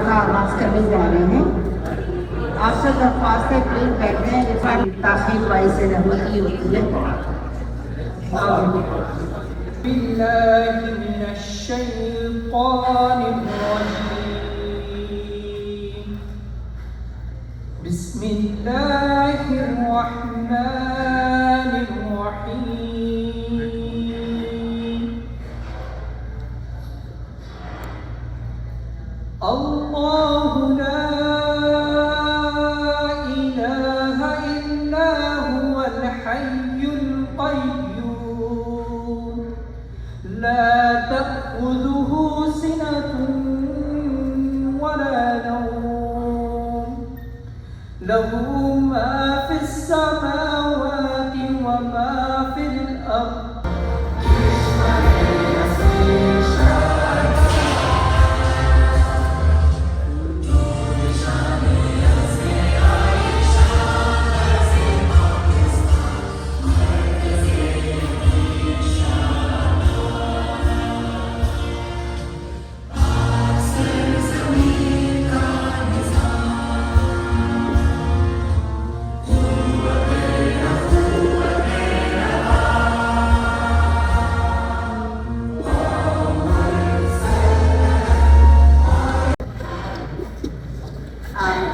का आगाज करने जा रहे हैं। आपसे दरख्वास्त है प्लीज बैठ जाएं, ताखीर वाई से रहमत की होती है। अल्लाहु ला इलाहा इल्ला हुवल हय्युल क़य्यूम ला तअख़ुज़ुहु सिनतुन वला नौम लहू मा फ़िस समावाति व मा फ़िल अर्ज़।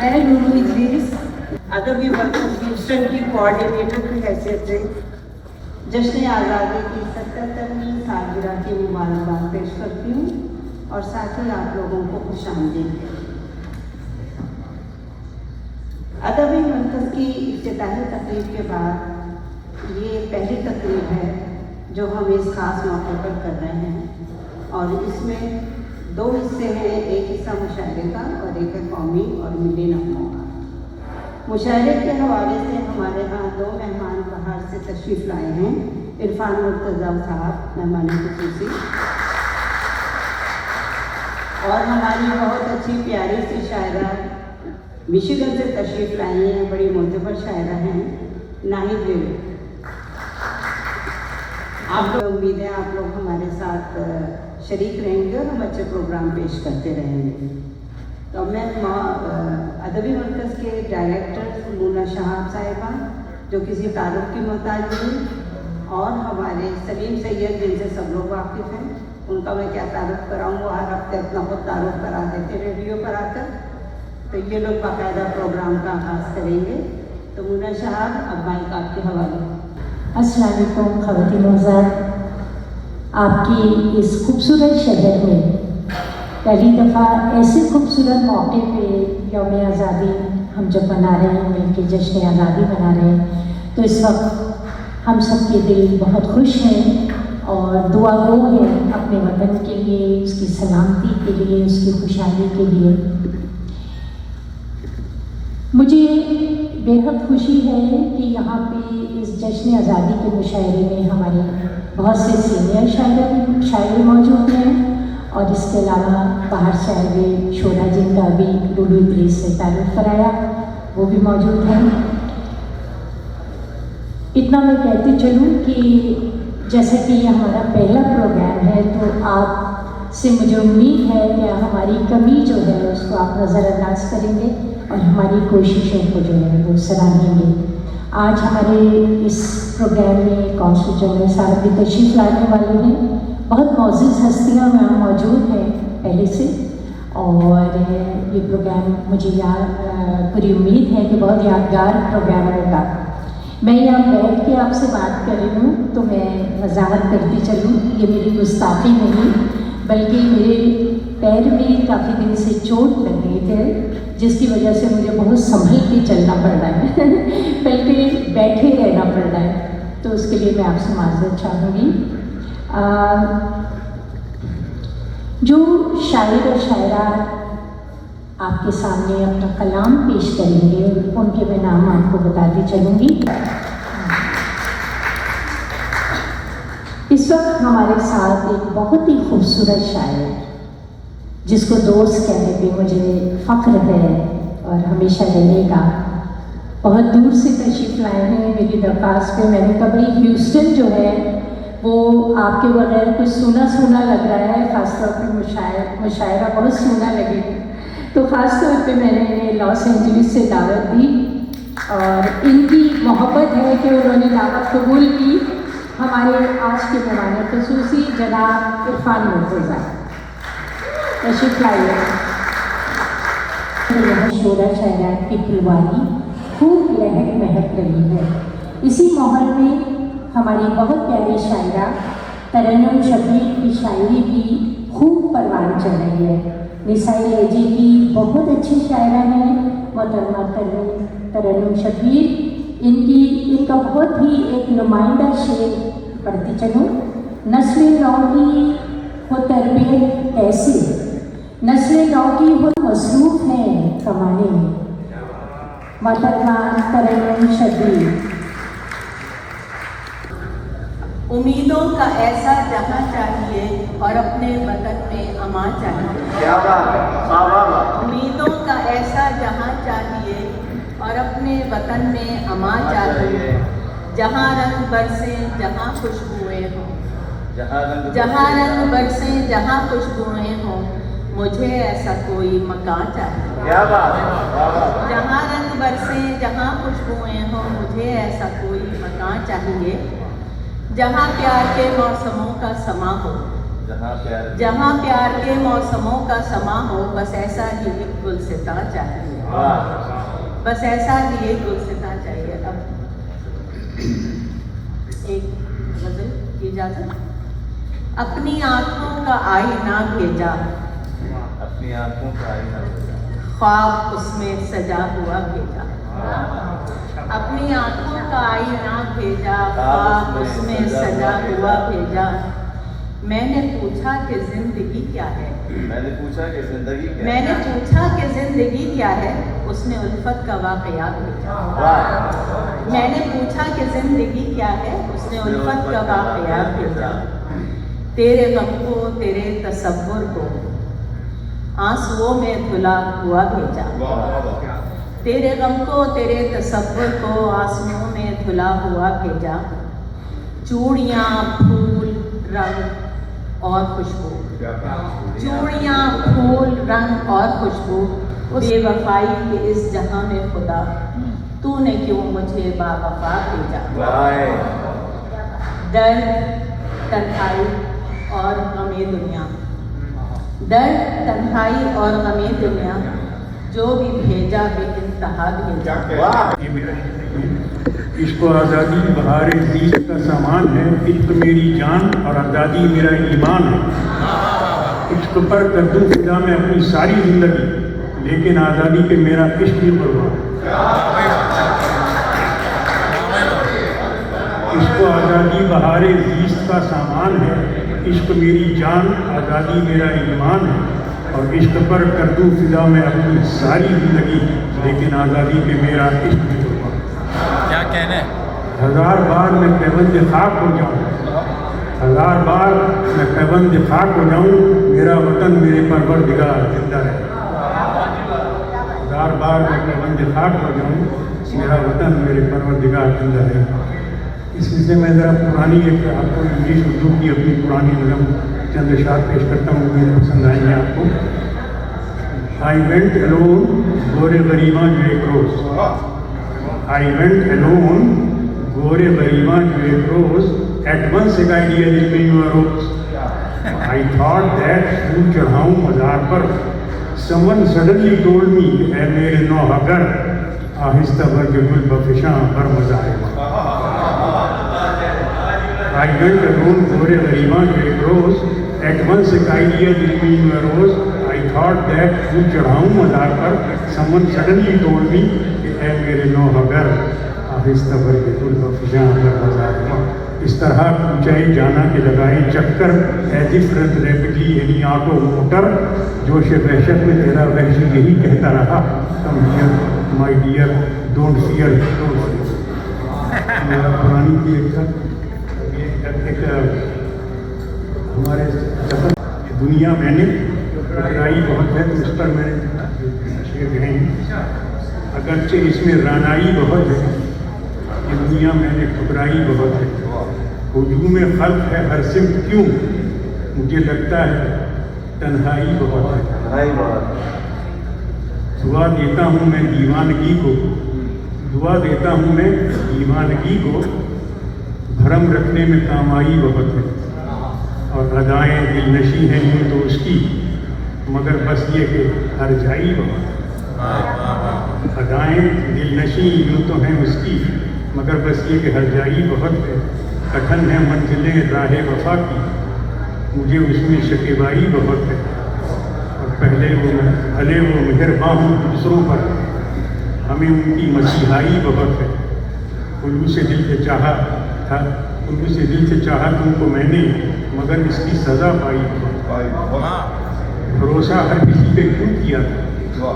मैं लुलू इदरीस अदबी मरकज़ ह्यूस्टन की कोऑर्डिनेटर की हैसियत से जश्न आज़ादी की 77वीं सालगिरह की मुबारकबाद पेश करती हूँ और साथ ही आप लोगों को खुशामदीद। अदबी मरकज़ की इफ्तिताही तकरीब के बाद ये पहली तकरीब है जो हम इस ख़ास मौके पर कर रहे हैं और इसमें दो हिस्से हैं, एक हिस्सा मुशायरे का और एक है कौमी और मिली नगमों का। मुशायरे के हवाले से हमारे यहाँ दो मेहमान बाहर से तशरीफ़ लाए हैं, इरफान मुर्तज़ा साहब मेहमान खुसूसी और हमारी बहुत अच्छी प्यारी सी शायरा मिशिगन से तशरीफ़ लाई हैं, बड़ी मोतबर शायरा हैं, नाहिद बेगम। आप लोग उम्मीद है आप लोग हमारे साथ शरीक रहेंगे और हम अच्छे प्रोग्राम पेश करते रहेंगे। तो मैं अदबी मरकज़ के डायरेक्टर मूना शहाब साहिबा जो किसी तारुफ की मोहताज नहीं और हमारे सलीम सैयद जिनसे सब लोग वाकिफ़ हैं, उनका मैं क्या तारुफ कराऊँ, वो हर हफ्ते अपना खुद तारुफ करा देते रेडियो पर आकर। तो ये लोग बाकायदा प्रोग्राम का आगाज़ करेंगे। तो मूना शहाब अब माइक आपके हवाले। अस्सलाम वालेकुम ख़वातीन हज़रात, आपकी इस खूबसूरत शहर में पहली दफ़ा ऐसे खूबसूरत मौके पे यौम आज़ादी हम जब मना रहे हैं, मिलकर जश्न आज़ादी मना रहे हैं, तो इस वक्त हम सब के दिल बहुत खुश हैं और दुआ गो हैं अपने वतन के लिए, उसकी सलामती के लिए, उसकी खुशहाली के लिए। मुझे बेहद खुशी है कि यहाँ पे इस जश्न आज़ादी के मुशायरे में हमारे बहुत से सीनियर शायर मौजूद हैं और इसके अलावा बाहर से आए हुए शोरा जिनका भी लुलू इदरीस से तारुफ कराया वो भी मौजूद हैं। इतना मैं कहती चलूँ कि जैसे कि ये हमारा पहला प्रोग्राम है तो आपसे मुझे उम्मीद है कि हमारी कमी जो है उसको आप नज़रअंदाज करेंगे और हमारी कोशिशों को जो है वो सराहेंगे। आज हमारे इस प्रोग्राम में कौंसल जनरल साहब भी तशरीफ़ लाने वाले हैं, बहुत मौजूद हस्तियाँ वहाँ मौजूद हैं पहले से और ये प्रोग्राम मुझे पूरी उम्मीद है कि बहुत यादगार प्रोग्राम होगा। मैं यहाँ बैठ के आपसे बात कर रही हूँ तो मैं वजाहत करती चलूँ, ये मेरी गुस्ताखी नहीं बल्कि मेरे पैर में काफ़ी दिन से चोट लग गई थे जिसकी वजह से मुझे बहुत संभल के चलना पड़ रहा है बल्कि बैठे रहना पड़ रहा है, तो उसके लिए मैं आपसे माज़रत चाहूँगी। जो शायर और शायरा आपके सामने अपना कलाम पेश करेंगे उनके मैं नाम आपको बताती चलूँगी। इस वक्त हमारे साथ एक बहुत ही खूबसूरत शायर जिसको दोस्त कहने पे मुझे फ़ख्र है और हमेशा रहेगा, बहुत दूर से तशरीफ़ लाए हैं मेरी दरख्वास्त पे। मैंने कहा भाई ह्यूस्टन जो है वो आपके बगैर कुछ सूना सूना लग रहा है, ख़ासतौर पर मुशायरा बहुत सूना लगेगा, तो ख़ास तौर पे मैंने इन्हें लॉस एंजलिस से दावत दी और इनकी मोहब्बत है कि उन्होंने दावत कबूल की। हमारे आज के मेहमान ख़ुसूसी जनाब इरफान मुर्तज़ा तशरीफ़ लाइए। यह शोरा शायरात की फुलवारी खूब लहक महक रही है। इसी माहौल में हमारी बहुत प्यारी शायरा तरन्नुम शबीर की शायरी भी खूब परवान चल रही है। निसाई लहजे की बहुत अच्छी शायरा है मोहतरमा तरन्नुम शबीर। इनका बहुत ही एक नुमाइंदा शेर पढ़ती चलूँ। नस्ल नौ की हो तरबियत कैसे, नस्ल नौ की हो मसरूफ़ है कमाने में। मोहतरमा तरन्नुम शबीर। उम्मीदों का ऐसा जहां चाहिए और अपने वतन में अमा चाहिए। क्या बात है। उम्मीदों का ऐसा जहां चाहिए और अपने वतन में अमा चाहिए। जहां रंग बरसे जहां खुशबुएं हों, जहां रंग बरसे जहां खुशबुएं हों, मुझे ऐसा कोई मकान चाहिए। क्या बात है। जहां रंग बरसे जहां खुशबुएं हों, मुझे ऐसा कोई मकान चाहिए। जहाँ प्यार के मौसमों का समा हो, जहाँ प्यार के मौसमों का समा हो, बस ऐसा ही एक गुलसिता चाहिए। बस ऐसा ही एक गुलसिता चाहिए। अब एक गजल की इजाजत। अपनी आँखों का आईना भेजा, अपनी आँखों का आईना ख्वाब उसमें सजा हुआ भेजा। अपनी आँखों का आईना भेजा, ख्वाब उसमें सजा हुआ भेजा। मैंने पूछा कि जिंदगी क्या है, मैंने पूछा कि जिंदगी क्या है, मैंने पूछा कि जिंदगी क्या है, उसने उल्फत का वाक़या भेजा। मैंने पूछा कि जिंदगी क्या है, उसने उल्फत का वाक़या भेजा। तेरे गम को तेरे तसव्वुर को आंसुओं में धुला हुआ भेजा। तेरे गम को तेरे तसव्वुर को आंसुओं में धुला हुआ भेजा। चूड़ियाँ फूल रंग और खुशबू, चूड़ियाँ फूल रंग और खुशबू, उस बेवफाई के इस जहां में खुदा तूने क्यों मुझे बावफा भेजा। दर्द तन्हाई और गमे दुनिया, दर्द तन्हाई और गमे दुनिया, जो भी भेजा बेइंतहा भेजा। इसको आज़ादी बहार दीस का सामान है। इश्क मेरी जान और आज़ादी मेरा ईमान है। इश्क पर कर दूं फिदा में अपनी सारी जिंदगी, लेकिन आज़ादी पे मेरा इश्क ही कुर्बान। इसको आज़ादी बहार दीस का सामान है। इश्क मेरी जान आज़ादी मेरा ईमान है। और इश्क पर कर दूं फिदा में अपनी सारी जिंदगी, लेकिन आज़ादी पे मेरा इश्क भी कुर्बान। क्या कहना है। 1000 बार मैं पैबंद खाक हो जाऊँ, 1000 बार मैं पैबंद खाक हो जाऊँ, मेरा वतन मेरे परवरदिगार जिंदा रहे। 1000 बार मैं पैबंद खाक हो जाऊँ, मेरा वतन मेरे परवरदिगार जिंदा रहे। इस विषय में ज़रा पुरानी एक आपको इंग्लिश उर्दू की अपनी पुरानी नज़म चंद अशार पेश करता हूँ, मुझे पसंद आएंगे आपको। आई वेंट अलोन गोरे गरीबा जो एक रोज़, आई वेंट अलोन गोरे गरीबा जो एक रोज़, एट वंस एक आइडिया दिल में यूँ अरोज़। आई थॉट दैट फूल चढ़ाऊँ मज़ार पर, समवन सडनली टोल्ड मी है मेरे नौहगर, आहिस्ता भर के गुल बफिशां पर मज़ार। I went alone गोरे गरीबा जो एक रोज़, at once एक आइडिया दिल में यूँ अरोज़। I thought that फूल चढ़ाऊँ मज़ार पर, someone suddenly told me कि ऐ मेरे नौहगर, आहिस्ता भर के गुल बफिशां पर मज़ार। इस तरह ऊंचाई जाना के लगाए चक्कर, as if rapidly any auto motor, जोश वहशत में तेरा वहशी यही कहता रहा, come here my dear, don't fear, don't fear। मेरा पुरानी की एक हमारे दुनिया मैंने ठुकराई बहुत है, उस पर मैंने शेर गए हैं। अगरचे इसमें रानाई बहुत है, ये दुनिया मैंने ठुकराई बहुत है। हुजूम खल्क है हर सिमत क्यों, मुझे लगता है तन्हाई बहुत है। दुआ देता हूँ मैं दीवानगी को, दुआ देता हूँ मैं दीवानगी को, भरम रखने में काम आई बहुत है। और अदाएँ दिलनशी हैं यूँ तो उसकी, मगर बस ये कि हर जाई बहुत है। अदाएँ दिलनशी यूँ तो हैं उसकी, मगर बस ये कि हर जाई बहुत है। कठिन है मंजिलें राह वफा की, मुझे उसमें शकीबाई बहुत है। और भले वो मेहरबान हों दूसरों पर, हमें उनकी मसीहाई बहुत है। उल्लू से दिल से चाहा था, उल्लू से दिल से चाहा तुमको मैंने, मगर इसकी सज़ा पाई। भरोसा हर किसी पे क्यों किया था,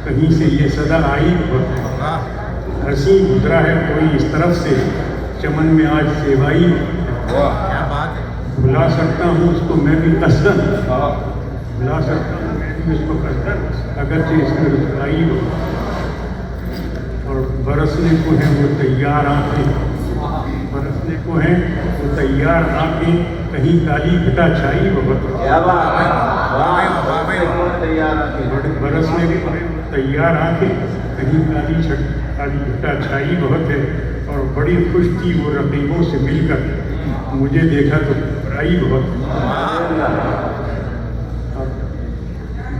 कहीं से ये सदा आई बहुत है। हंसी गुजरा है कोई इस तरफ से, चमन में आज सेवाई क्या बात है। बुला सकता हूँ उसको मैं भी कसदन, बुला सकता हूँ मैं भी उसको कसदन, अगरचे इसमें रुसवाई हो। और बरसने को है वो तैयार आँखें, बरसने को है वो तैयार आँखें, कहीं काली घटा छाई बहुत। बरसने को है वो तैयार आँखें, कहीं काली घटा छाई बहुत है। और बड़ी खुश थी वो रकीबों से मिलकर, मुझे देखा तो घबराई बहुत।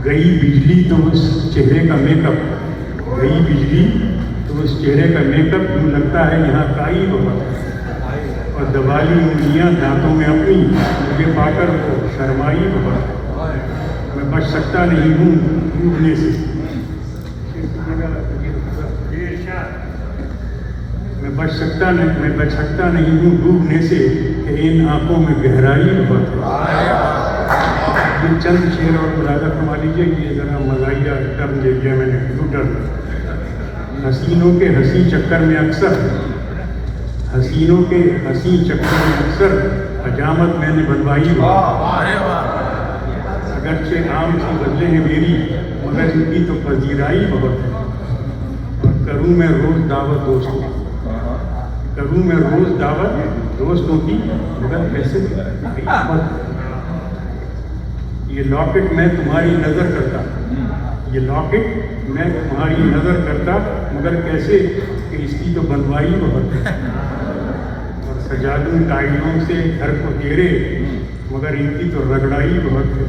गई बिजली तो उस चेहरे का मेकअप, गई बिजली तो उस चेहरे का मेकअप, यूँ लगता है यहाँ काई बहुत। और दबाली उंगलियाँ दांतों में अपनी, मुझे पाकर वो शर्माई बहुत। मैं बच सकता नहीं हूँ डूबने से, मैं बच सकता नहीं हूँ डूबने से, कि इन आंखों में गहराई बहुत है। ये चंद शेर और मुलाजा फरमा लीजिए, ये ज़रा मज़ाहिया टर्म ले लिया मैंने, टर्म। हसीनों के हंसी चक्कर में अक्सर, हसीनों के हंसी चक्कर में अक्सर हजामत मैंने बनवाई। अगरचे आम सी बदले हैं मेरी, मगर इनकी तो पजीराई बहुत है। और करूँ मैं रोज़ दावत दोस्तों, करूँ मैं रोज़ दावत दोस्तों की, मगर कैसे ये लॉकेट मैं तुम्हारी नज़र करता, ये लॉकेट मैं तुम्हारी नज़र करता, मगर कैसे कि इसकी तो बनवाई बहुत है। और सजा दूँ टाइलों से घर को तेरे, मगर इनकी तो रगड़ाई बहुत है।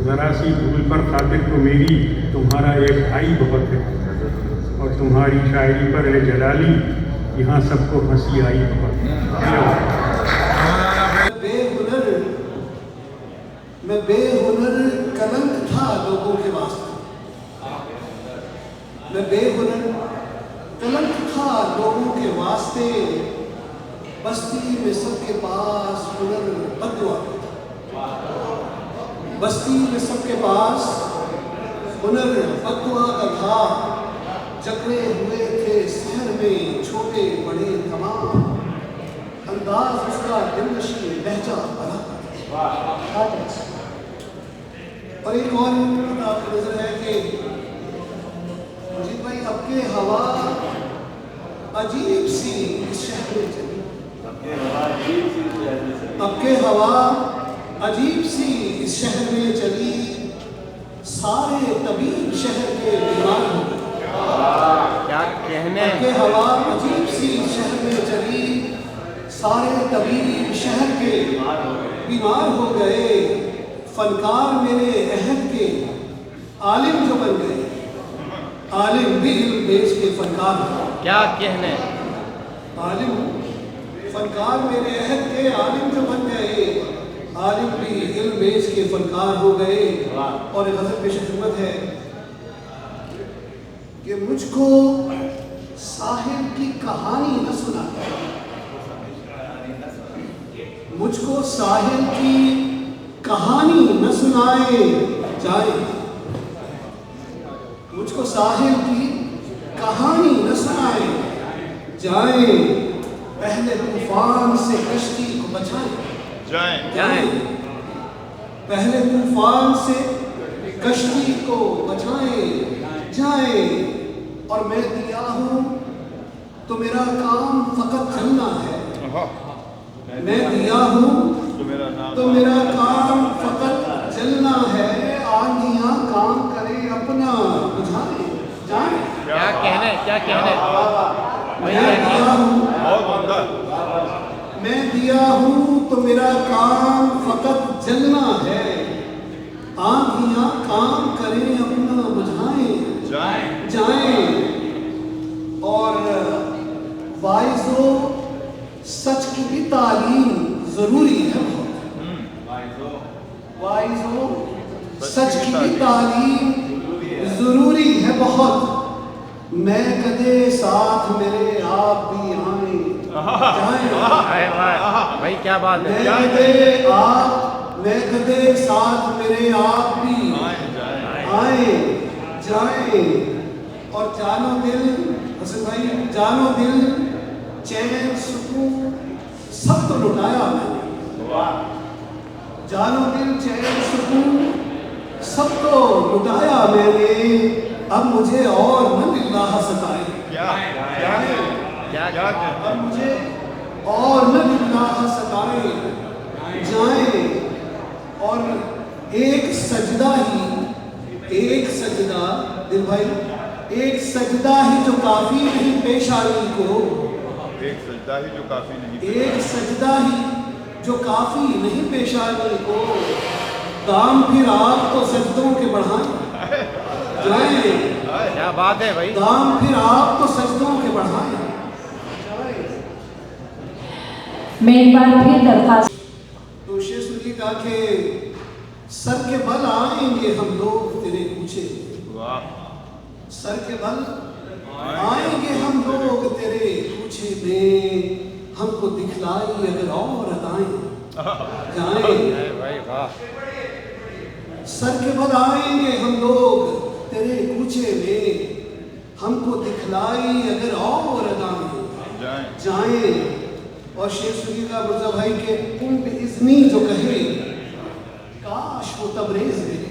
ज़रा सी भूल पर खातिर को मेरी तुम्हारा एक भाई बहुत है। और तुम्हारी शायरी पर है जलाली, यहाँ सबको हंसी आई बहुत। मैं बेहुनर कलंक था लोगों के वास्ते, मैं बेहुनर कलंक था लोगों के वास्ते, बस्ती में सबके पास हुनर बददुआ, बस्ती में सबके पास हुनर बददुआ का था। जकड़े हुए थे शहर में छोटे बड़े तमाम, अंदाज उसका दिलनशी लहजा बना। और एक और आपकी नजर है कि मुजीब भाई अबके हवा अजीब सी इस शहर में चली, अबके हवा अजीब सी इस शहर में चली, सारे तबीब शहर के बीमार हो गए। क्या कहने, अबके हवा अजीब सी शहर में चली, सारे तबीब शहर के बीमार हो गए। फनकार मेरे अहद के आलिम जो बन गए, आलिम भी इल्म बेच के फनकार हो। क्या कहने, आलिम फनकार मेरे अहद के आलिम जो बन गए, आलिम भी इल्म बेच के फनकार हो गए। और एक गज़ल पेश खिदमत है कि मुझको साहिब की कहानी न सुना, मुझको साहिल की कहानी न सुनाए जाए, मुझको साहिल की कहानी न सुनाए जाए, पहले तूफान से कश्ती को बचाए जाए, पहले तूफान से कश्ती को बचाए जाए। और मैं दिया हूँ तो मेरा काम फकत चलना है, मैं दिया हूँ तो मेरा काम फकत चलना है। आंधियाँ काम करे अपना बुझाए जाए। क्या कहने मैं दिया हूँ तो मेरा काम फकत जलना है, आँधियाँ काम करें अपना बुझाएं जाएं। और वाइजो सच की भी तालीम जरूरी है बहुत। वाइजो सच की भी तालीम जरूरी है बहुत। मैं कदे साथ मेरे आप भी आए जाएं। भाई क्या बात है। मैं कदे साथ मेरे आप भी आए जाएं। और जानो दिल हसन भाई, जानो दिल चैन सुकून सब तो लुटाया मैंने। जानो दिल चैन सुकून सब तो लुटाया मैंने। अब मुझे और न लिल्लाह सताए। अब मुझे और न लिल्लाह सताए जाए। और एक सजदा दिल भाई, एक सजदा ही जो काफी नहीं पेशानी को। एक सजदा ही जो काफी नहीं। एक सजदा ही जो काफी नहीं पेशानी को। दाम फिर आप तो सजदों के बढ़ाएं जाएं। क्या बात है भाई। दाम फिर आप तो सजदों के बढ़ाएं। मैं एक बार फिर दरख्वास्त तो शेषु जी कहा कि सर के बल आएंगे हम लोग तेरे पूछे। सर के बल आएंगे हम लोग तेरे पूछे में। हमको दिखलाई अगर और अदाएं जाएं। भाई वाह। सर के बल आएंगे हम लोग तेरे कूचे में। हमको दिखलाई अगर और अदाएं जाएं। और शेख सुनी का मिर्जा भाई के तुम बेइज्नी जो कहे काश वो तबरेज मिले।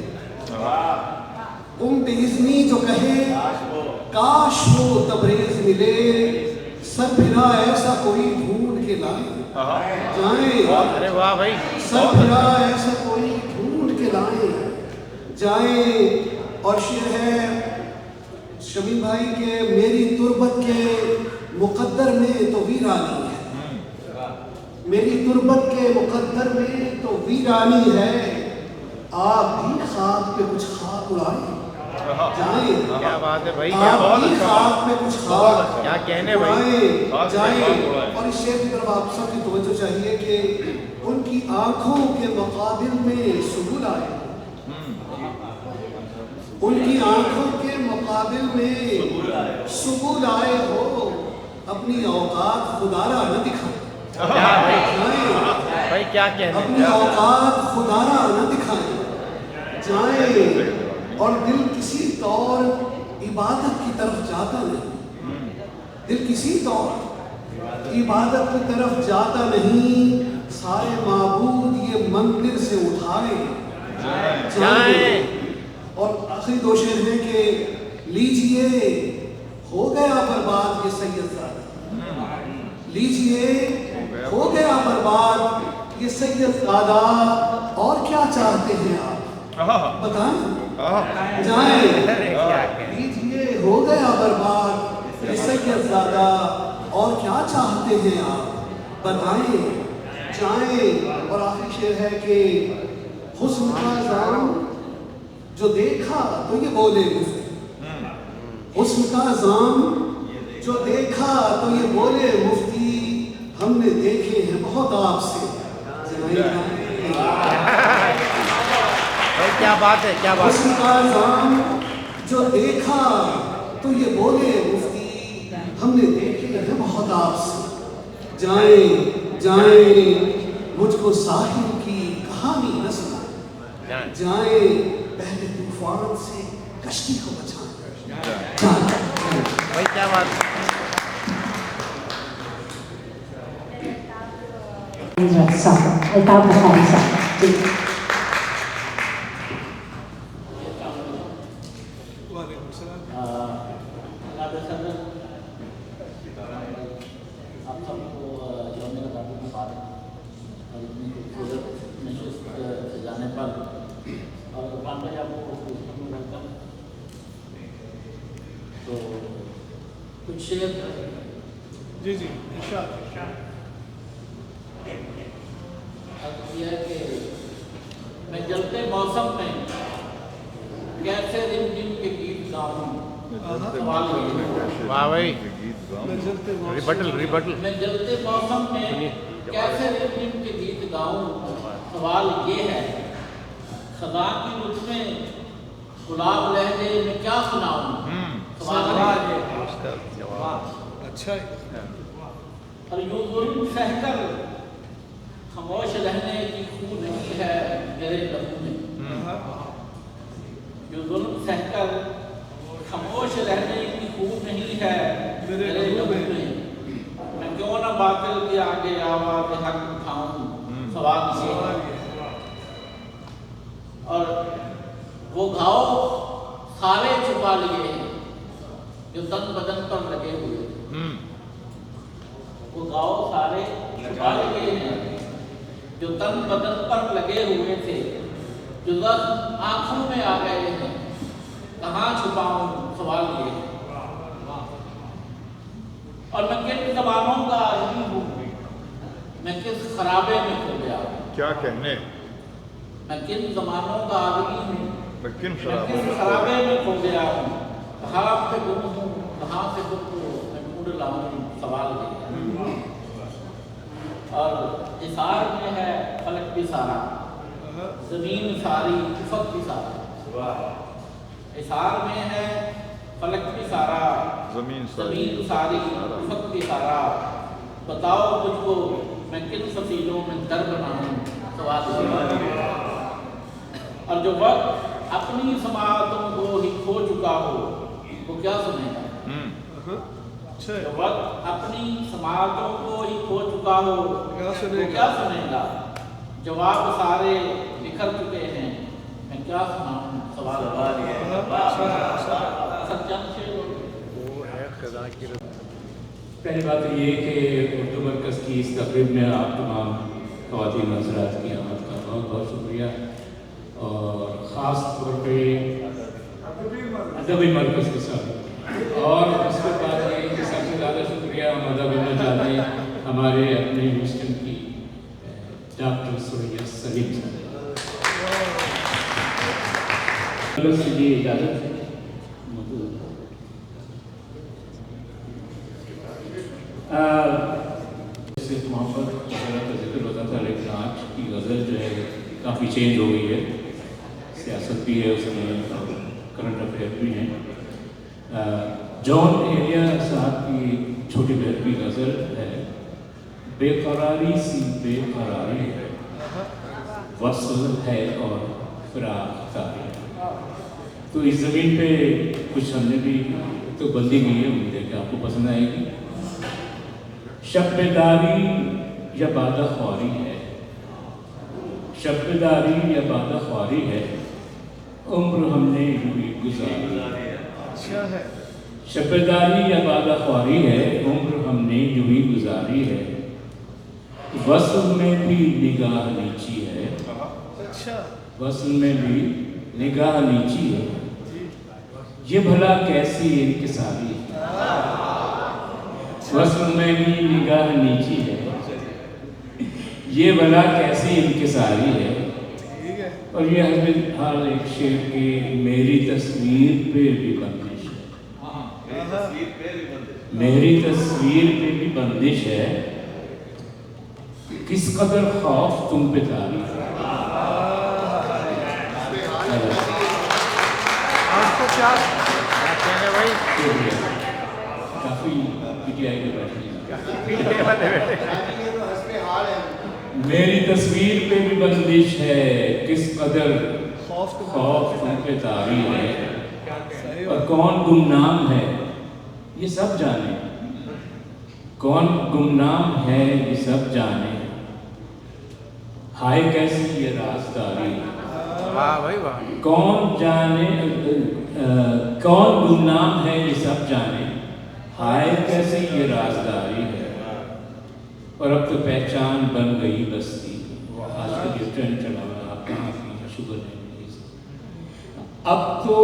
तुम बेइज्नी जो कहे काश वो तबरेज मिले। सर फिरा ऐसा कोई ढूंढ के लाए जाएं। अरे वाह भाई। सर फिरा ऐसा कोई ढूंढ के लाए जाएं। और शेर है शमी भाई के मेरी तुरबत के मुकद्दर में तो वीरानी है। मेरी तुरबत के मुकद्दर में तो वीरानी है। आप भी खाक पे कुछ खाक उड़ाएं जाएं। क्या बात है भाई। आप भी खाक पे कुछ खाक क्या कहने भाई। उड़ाएं जाएं। और इस शेर की तरफ आप सबकी तवज्जो चाहिए कि उनकी आंखों के मुकाबिल में सुबुल आए। उनकी आंखों के मुकाबिल में सुबुल आए हो। अपनी औकात खुदारा न दिखाए भाई। क्या कहने। अपनी औकात खुदारा न दिखाए जाए। और दिल किसी तौर इबादत की तरफ जाता नहीं। दिल किसी तौर इबादत की तरफ जाता नहीं। सारे माबूद ये मंदिर से उठाए जाए। और आखिरी दो शेर है कि लीजिए हो गया बर्बाद ये सैयदजादा। लीजिए हो गया बर्बाद ये सैयदजादा। और क्या चाहते हैं आप बताएं जाएं। लीजिए हो गया बर्बाद ये सैयदजादा। और क्या चाहते हैं आप बताएं जाएं। और आखिरी शेर है कि हुस्न का जाम जो देखा तो ये बोले मुफ्ती। हुस्न का जाम जो देखा तो ये बोले मुफ्ती। हमने देखे हैं बहुत आपसे। क्या बात है। क्या बात। हुस्न का जाम जो देखा तो ये बोले मुफ्ती। हमने देखे हैं बहुत आपसे। जाएं जाएं मुझको साहिल की कहानी न सुनाए जाएं। पहले तूफान से कश्ती को बचाएं भाई। क्या बात। अल्ताफ बुखारी साहब। शेर जी जी इरशाद किया कि मैं जलते मौसम में कैसे रिमझिम के गीत गाऊं। सवाल ये है। वाह भाई, गीत गाऊं। मैं जलते मौसम रिबटल मैं जलते मौसम में कैसे रिमझिम के गीत गाऊं। सवाल ये है, खदा की रुत में गुलाब लहजे में क्या सुनाऊं। सवाल ये है। अच्छा है। और यूं जुल्म सहकर खामोश रहने की खून नहीं है मेरे लहू में। यूं जुल्म सहकर खामोश रहने की खून नहीं है मेरे लहू में। मैं क्यों ना बातिल के आगे आवाज़ हक उठाऊं। सवाल ये है। और वो घाव सारे छुपा लिए हैं जो तन बदन पर लगे हुए। वो घाव सारे छुपा लिए हैं जो तन बदन पर लगे हुए थे। जो जख्म आंखों में आ गए हैं कहाँ छुपाऊं। सवाल ये है। और मैं किन जमानों का आदमी हूँ, मैं किस खराबे में खो गया। क्या कहने, मैं किन जमानों का आदमी हूँ, मैं किन मैं किस खराबे में खो गया हूँ। कहाँ पे गुम हूँ, कहाँ से गुम को मैं ढूंढ लाऊं। सवाल ये है। और इसार में है फलक भी सारा, जमीन सारी उफक भी सारा। इसार में है फलक भी सारा, जमीन सारी उफक भी सारा। बताओ मुझको मैं किन फसीलों में दर बनाऊं। सवाल ये है। और जो वक्त अपनी समातों को ही खो चुका हो वो क्या सुनेगा। जो वक्त अपनी समातों को ही खो चुका हो वो क्या सुनेगा। जवाब सारे बिखर चुके हैं, मैं क्या सुनाऊं। सवाल ये है। पहली बात तो ये कि उर्दू मरकज़ की इस तकरीब में आप तमाम ख़वातीन हज़रात की आमद का बहुत बहुत शुक्रिया। और ख़ास तौर पे अदबी मरकज़ के साथ। और उसके बाद ये कि सबसे ज़्यादा शुक्रिया हम अदा करना चाहते हैं हमारे अपने यूनिवर्सिटी की डॉक्टर सुरैया सलीम साहब। जी इजाज़त से मोहब्बत वगैरह का जिक्र होता था, लेकिन आज की गज़ल जो है काफ़ी चेंज हो गई है। सियासत भी है उसमें, करंट अफेयर भी हैं। जॉन एरिया साहब की छोटी बहन की गज़ल है, बेकरारी सी बेकरारी है, वस्ल है और फिराक तारी। तो इस ज़मीन पे कुछ हमने भी तो बंदी की है, उम्मीद है कि आपको पसंद आएगी। शब्बेदारी या बादा ख्वारी है, शब्बेदारी या बादा ख्वारी है, उम्र हमने यूं ही गुजारी है। शब्बेदारी या बादा ख्वारी है, उम्र हमने यूं ही गुजारी है, वस्ल में भी निगाह नीची है। वस्ल में भी निगाह नीची है, ये भला कैसी इंकिसारी है। वस्ल में भी निगाह नीची है, ये भला कैसी इंकिसारी है। और ये हर एक शेर की मेरी तस्वीर पे भी बंदिश है, मेरी तस्वीर पे भी बंदिश है, किस कदर खौफ तुम पे तारी है। काफी पीटीआई के बैठे मेरी तस्वीर पे भी बंदिश है, किस कदर खौफ तुम पे तारी है। और कौन गुमनाम है ये सब जाने, कौन गुमनाम है ये सब जाने, हाय कैसी ये राजदारी। वाह भाई वाह। कौन जाने कौन गुमनाम है ये सब जाने, हाय कैसे ये राजदारी है। और अब तो पहचान बन गई बस्ती, आज का जो ट्रेंड चला हुआ, आप कहाँ की शुगर नहीं। अब तो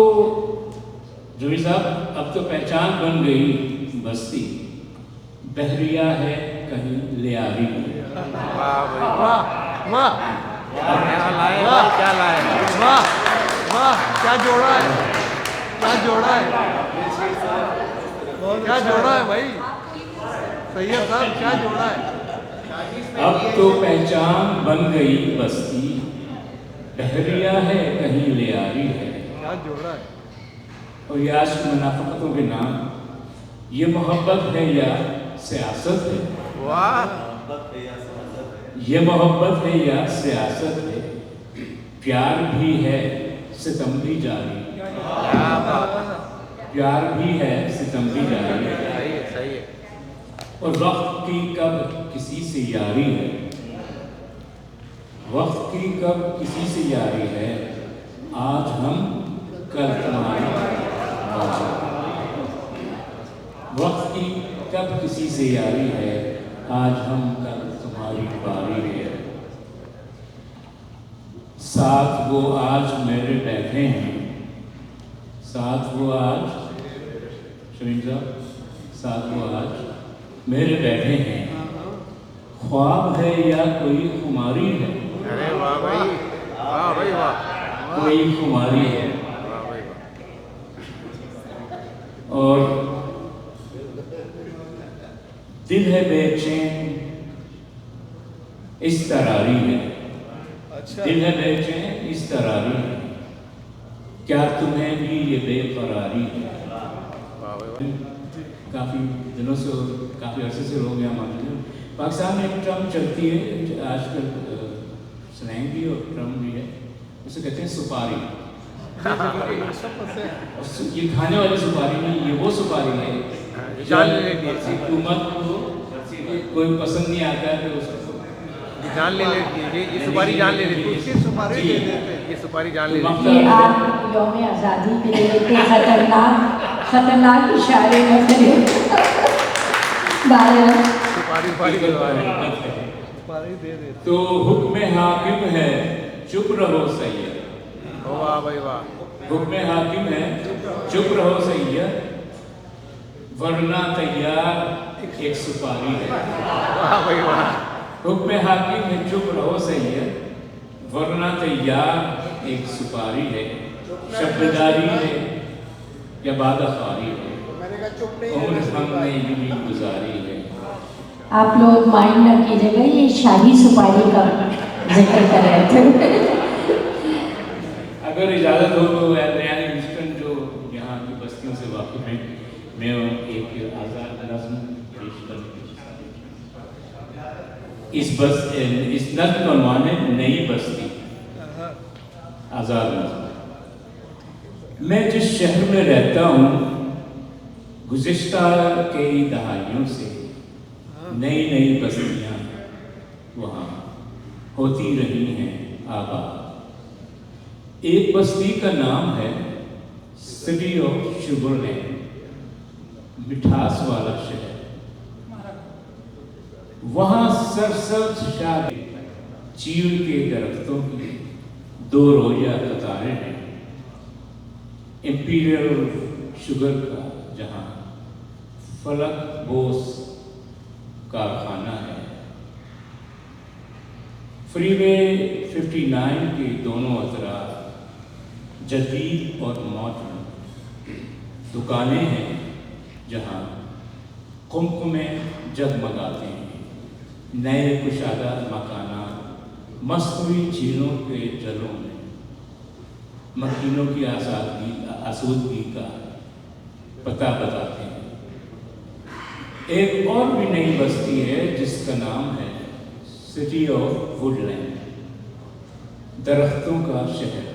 जोई साहब, अब तो पहचान बन गई बस्ती, बहरिया है कहीं लियारी। वाह भाई वाह वाह, क्या लाए भाई, क्या लाए, वाह वाह, क्या जोड़ा है, क्या जोड़ा है, क्या जोड़ा है भाई, सही है साहब, क्या जोड़ा है। अब तो पहचान बन गई बस्ती, बहरिया है कहीं लियारी है। क्या जोड़ा है। और ये आशिक मुनाफिकों के नाम, ये मोहब्बत है या सियासत है। वाह, ये मोहब्बत है या सियासत है, प्यार भी है सितम भी जारी। क्या बात है, प्यार भी है सितम भी जारी है। सही है, सही है। और वक्त की कब किसी से यारी है, वक्त की कब किसी से यारी है, आज हम कल तुम्हारी बारी। वक्त की कब किसी से यारी है, आज हम कल तुम्हारी बारी है। साथ वो आज मेरे बैठे हैं, साथ वो आज, शमीम साहब, साथ वो आज मेरे बैठे हैं, ख्वाब है या कोई खुमारी है। अरे वाह भाई, वाह भाई वाह, कोई खुमारी है। वाह भाई वाह। और दिल है बेचैन इस तरारी है, दिल है बेचैन इस तरारी है, क्या तुम्हें भी ये बेकरारी है। वाह भाई वाह। काफ़ी दिनों से, काफ़ी अरसे से लोग यहाँ मानते हैं। पाकिस्तान में एक टर्म चलती है आजकल, स्लैंग भी और टर्म भी है, उसे कहते हैं सुपारी। ये खाने वाली सुपारी नहीं, ये वो सुपारी है जान ले लेती है, हुकूमत को कोई पसंद नहीं आता है तो उसको जान ले लेती है, ये सुपारी जान ले लेती है, इसकी सुपारी दे देते हैं, ये सुपारी जान ले लेती ये आप यौम आज़ादी के लिए इतने खतरनाक इशारे में करें बारह है, सुपारी सुपारी दिलवा रहे हैं। सुपारी दे देते तो हुक्म हाकिम है चुप रहो सैयद। हैं। वाह भाई वाह, हुक्म हाकिम है चुप रहो सैयद, वरना तैयार एक सुपारी है। वाह भाई वाह। हुक्म हाकिम है चुप रहो सैयद, वरना तैयार एक सुपारी है, शब्दारी है या बादखारी है, उम्र हमने यूं गुजारी है। आप लोग माइंड न कीजिएगा, ये शाही सुपारी का जिक्र कर रहे थे। अगर इजाज़त हो तो यानी इंस्टेंट जो यहाँ की बस्तियों से वाकिफ हैं, मैं एक आज़ाद नज़्म पेश करने इस नज़्म का उन्वान है नई बस्ती, आज़ाद नज़्म। मैं जिस शहर में रहता हूँ, गुज़िश्ता कई दहाइयों से नई नई बस्तियाँ वहाँ होती रही हैं आबाद। एक बस्ती का नाम है सिटी ऑफ शुगरलैंड, मिठास वाला शहर। वहाँ सरसब्ज शादी चीड़ के दरख्तों की दो रोजा कतारें हैं। इंपीरियल शुगर का जहाँ फलक बोस कारखाना है। फ्रीवे 59 के दोनों अतराफ जदीद और मॉडर्न दुकानें हैं जहाँ कुमकुमें जगमगाते हैं। नए कुशादा मकानात मस्तवी झीलों के जलों में मकीनों की आसूदगी का पता बताते हैं। एक और भी नई बस्ती है जिसका नाम है सिटी ऑफ वुडलैंड, दरख्तों का शहर,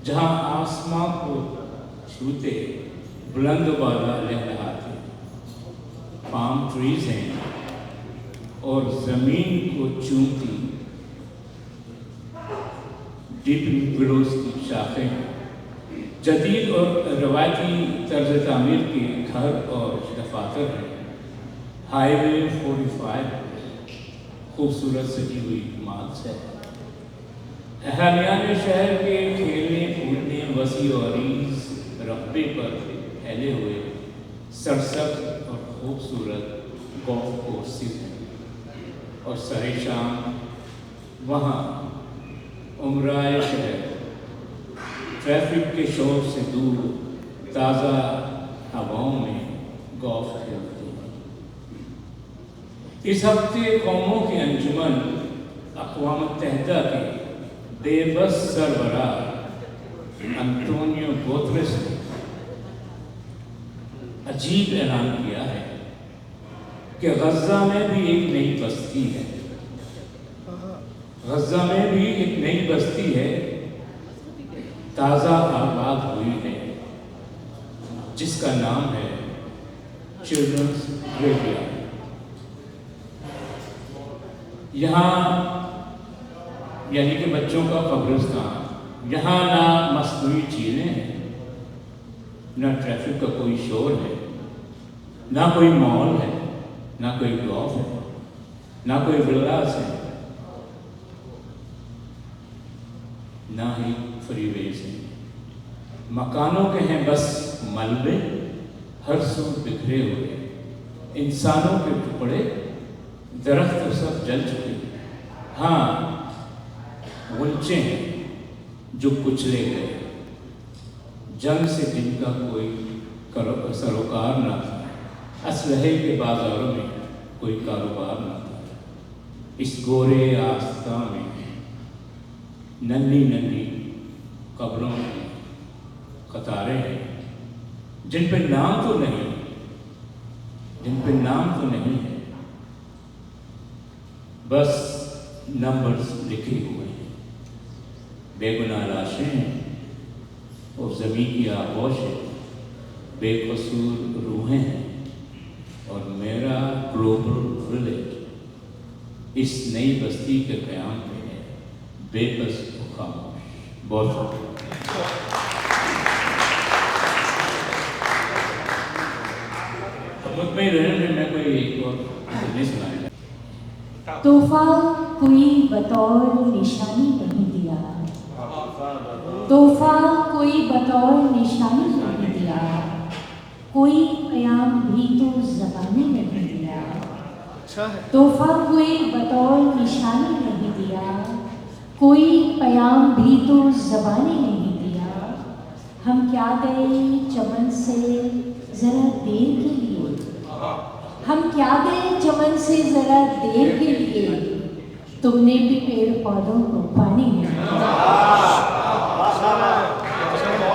जहाँ आसमां को छूते बुलंद बाला लहराते पाम ट्रीज हैं और ज़मीन को चूमती डीप विलोज की शाखें हैं। जदीद और रवायती तर्ज तामीर के घर और दफातर हैं। हाईवे 45 खूबसूरत सजी हुई इमारत है। अहलियान शहर के खेलने कूदने वसी और रकबे पर फैले हुए सरसब्ज और खूबसूरत गोल्फ कोर्सेज हैं और सरे शाम वहाँ उम्राए शहर ट्रैफिक के शोर से दूर ताज़ा हवाओं में गोल्फ खेलते हैं। इस हफ्ते कौमों की अंजुमन अक़वाम मुत्तहिदा के बेबस सरबराह अंतोनियो गुतेरेस ने अजीब ऐलान किया है कि गज़ा में भी एक नई बस्ती है। गज़ा में भी एक नई बस्ती है, ताज़ा आबाद हुई है, जिसका नाम है चिल्ड्रंस ग्रेवयार्ड। यहाँ यानी कि बच्चों का कब्रिस्तान, यहाँ ना मसनूई झीलें हैं, ना ट्रैफिक का कोई शोर है, ना कोई मॉल है, ना कोई गॉल्फ है, ना कोई विलास है, ना ही फ्रीवेज है। मकानों के हैं बस मलबे, हर सू बिखरे हुए, इंसानों के टुकड़े, दरख्त सब जल चुके। हाँ, गुंचे हैं जो कुचले गए, जंग से जिनका कोई सरोकार न था, असलहे के बाजारों में कोई कारोबार न था। इस गोरे आस्था में नन्ही नन्ही कब्रों की कतारें हैं, जिन पे नाम तो नहीं है, बस नंबर्स लिखे हुए हैं। बेगुनाह लाशें हैं और ज़मीन की आगोश है, बेकसूर रूहें हैं और मेरा ग्लोबल विलेज इस नई बस्ती के क़याम में है, बेबस और खामोश। बहुत मुझमें रहने में मैं कोई एक और नहीं सुनाया। तोहफा कोई बतौर निशानी नहीं दिया, तोहफा कोई बतौर निशानी नहीं दिया, कोई प्याम भी तो ज़बानी नहीं दिया। तोहफा कोई बतौर निशानी नहीं दिया, कोई प्याम भी तो ज़बानी नहीं दिया। हम क्या गए चमन से ज़रा देर के लिए, हम क्या गए चमन से ज़रा देर के लिए, तुमने भी पेड़ पौधों को पानी नहीं दिया।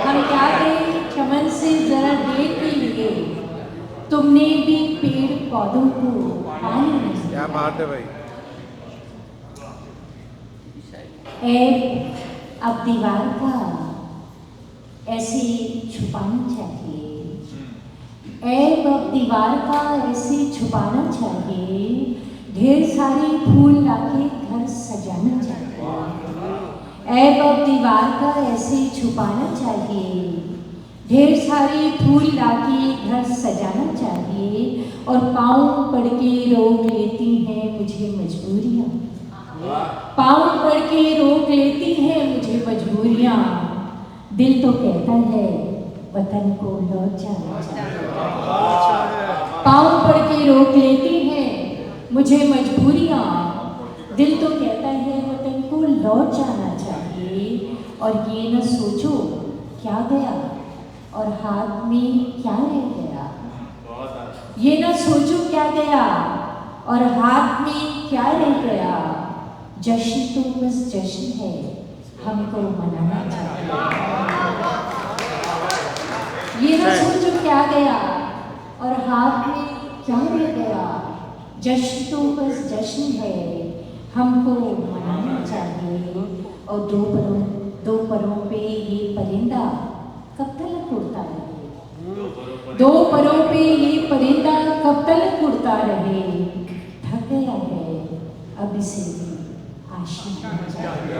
हम क्या गए चमन से ज़रा देर के लिए, तुमने भी पेड़ पौधों को पानी नहीं दिया। क्या बात है भाई। ऐब अब दीवार का ऐसे छुपाना चाहिए, ऐब अब दीवार का ऐसे छुपाना चाहिए, ढेर सारे फूल लाके घर सजाना चाहिए। ऐब अब दीवार का ऐसे छुपाना चाहिए, ढेर सारे फूल लाके घर सजाना चाहिए। और पाँव पड़ के रोक लेती हैं मुझे मजबूरियाँ, पाँव पड़ के रोक लेती हैं मुझे मजबूरियाँ। दिल तो कहता है वतन को लौट जाना चाहिए, पाँव पड़ के रोक लेती हैं मुझे मजबूरियाँ। दिल तो कहता है वतन को लौट जाना चाहिए। और ये न सोचो क्या गया और हाथ में क्या रह गया, ये न सोचो क्या गया और हाथ में क्या रह गया। जश्न तो बस जश्न है, हमको मनाना चाहिए। ये न सोचो क्या गया और हाथ में क्या रह गया। जश्न तो बस जश्न है, हमको मनाना चाहिए। और दो परों पे ये परिंदा कब तक उड़ता रहे, दो परों पे ये परिंदा कब तक उड़ता रहे। थक गया है अब इसे आशिक चाहिए।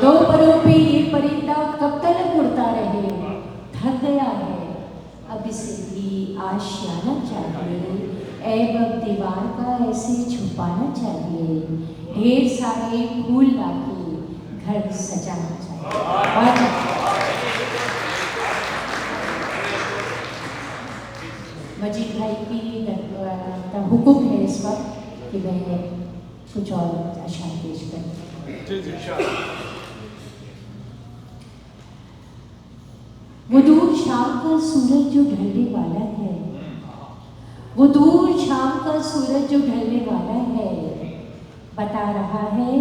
दो परों पे ये परिंदा कब तक उड़ता रहे। थक गया है अब इसे भी आशियाना चाहिए। ऐब अब दीवार का ऐसे छुपाना चाहिए, ढेर सारे फूल लाके घर सजाना चाहिए। मजीद भाई की का हुक्म है इस वक्त कि मैं कुछ और अशार पेश करूँ। वो दूर शाम का सूरज जो ढलने वाला है, वो दूर शाम का सूरज जो ढलने वाला है, बता रहा है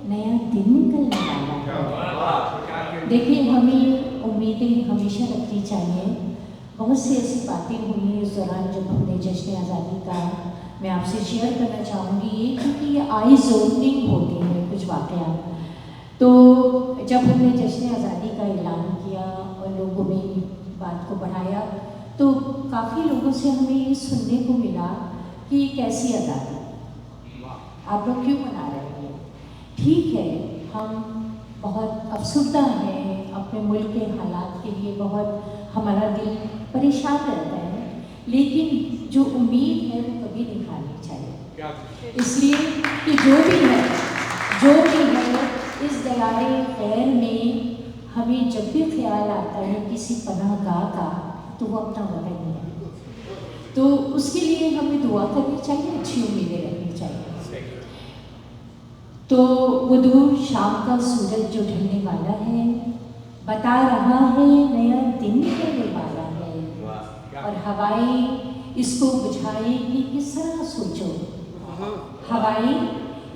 नया दिन निकलने वाला है। देखिए, हमें उम्मीदें हमेशा रखनी चाहिए। बहुत सी ऐसी बातें हुई इस दौरान जब हमने जश्न आज़ादी का, मैं आपसे शेयर करना चाहूँगी ये, क्योंकि ये आइज़ ओपनिंग होती है कुछ वाक़यात। तो जब हमने जश्न आज़ादी का ऐलान किया और लोगों में बात को बढ़ाया, तो काफ़ी लोगों से हमें ये सुनने को मिला कि ये कैसी आज़ादी, आप लोग क्यों मना रहे हैं। ठीक है, हम बहुत अफसरदा हैं, अपने मुल्क के हालात के लिए बहुत हमारा दिल परेशान रहता है, लेकिन जो उम्मीद है वो कभी नहीं खानी चाहिए। इसलिए कि जो भी है इस दलाए खैर में हमें जब भी ख्याल आता है किसी पनाहगाह का, तो वो अपना वतन ही है। तो उसके लिए हमें दुआ करनी चाहिए, अच्छी उम्मीदें रखनी चाहिए। तो वो दूर शाम का सूरज जो ढलने वाला है, बता रहा है नया दिन निकलने वाला है। और हवाएं इसको बुझाएंगी किस तरह सोचो, हवाएं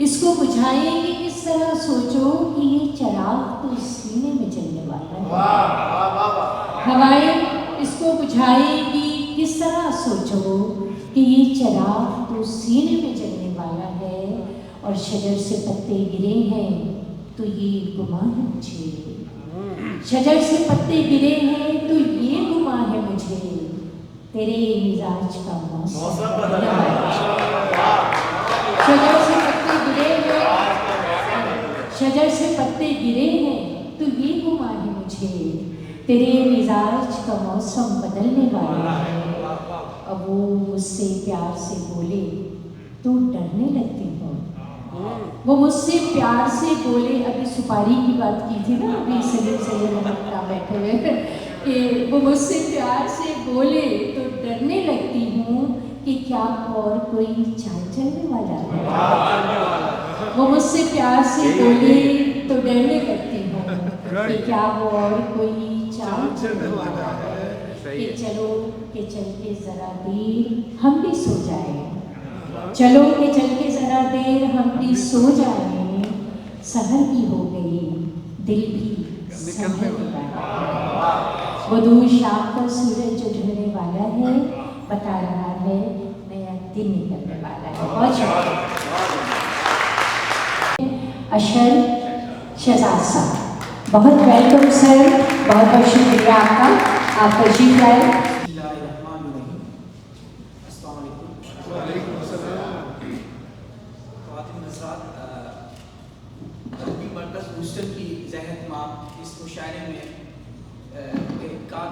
इसको बुझाएंगी किस तरह सोचो कि ये चिराग तो सीने में जलने वाला है। हवाएं इसको बुझाएंगी किस तरह सोचो कि ये चिराग तो सीने में जलने वाला है। और शजर से पत्ते गिरे हैं तो ये गुमा है मुझे, शजर से पत्ते गिरे हैं तो ये गुमा है मुझे, तेरे मिजाज का मौसम। शजर से पत्ते गिरे हैं, शजर से पत्ते गिरे हैं तो ये गुमा है मुझे, तेरे मिजाज का मौसम बदलने वाला है। अब वो मुझसे प्यार से बोले तो डरने लगती हूँ, वो मुझसे प्यार से बोले। अभी सुपारी की बात की थी ना, अभी सलीम सलीम बैठे हुए कि वो मुझसे प्यार से बोले तो डरने लगती हूँ कि क्या और कोई चाल चलने वाला है। वो मुझसे प्यार से बोले तो डरने लगती हूँ कि क्या वो और कोई चाल चलने वाला है। कि चलो के चल के ज़रा देर हम भी सो जाए, चलो के चल के ज़रा देर हम भी सो जाए, सहर भी हो गई दिल भी संभल गया। वो दूर शाम का सूरज जो ढलने वाला है, बता रहा है नया दिन निकलने वाला है। बहुत अशर शहजाद साहब, बहुत वेलकम सर, बहुत बहुत शुक्रिया आपका, आप तशरीफ लाए। ह्यूस्टन की ज़हमत इस मुशायरे में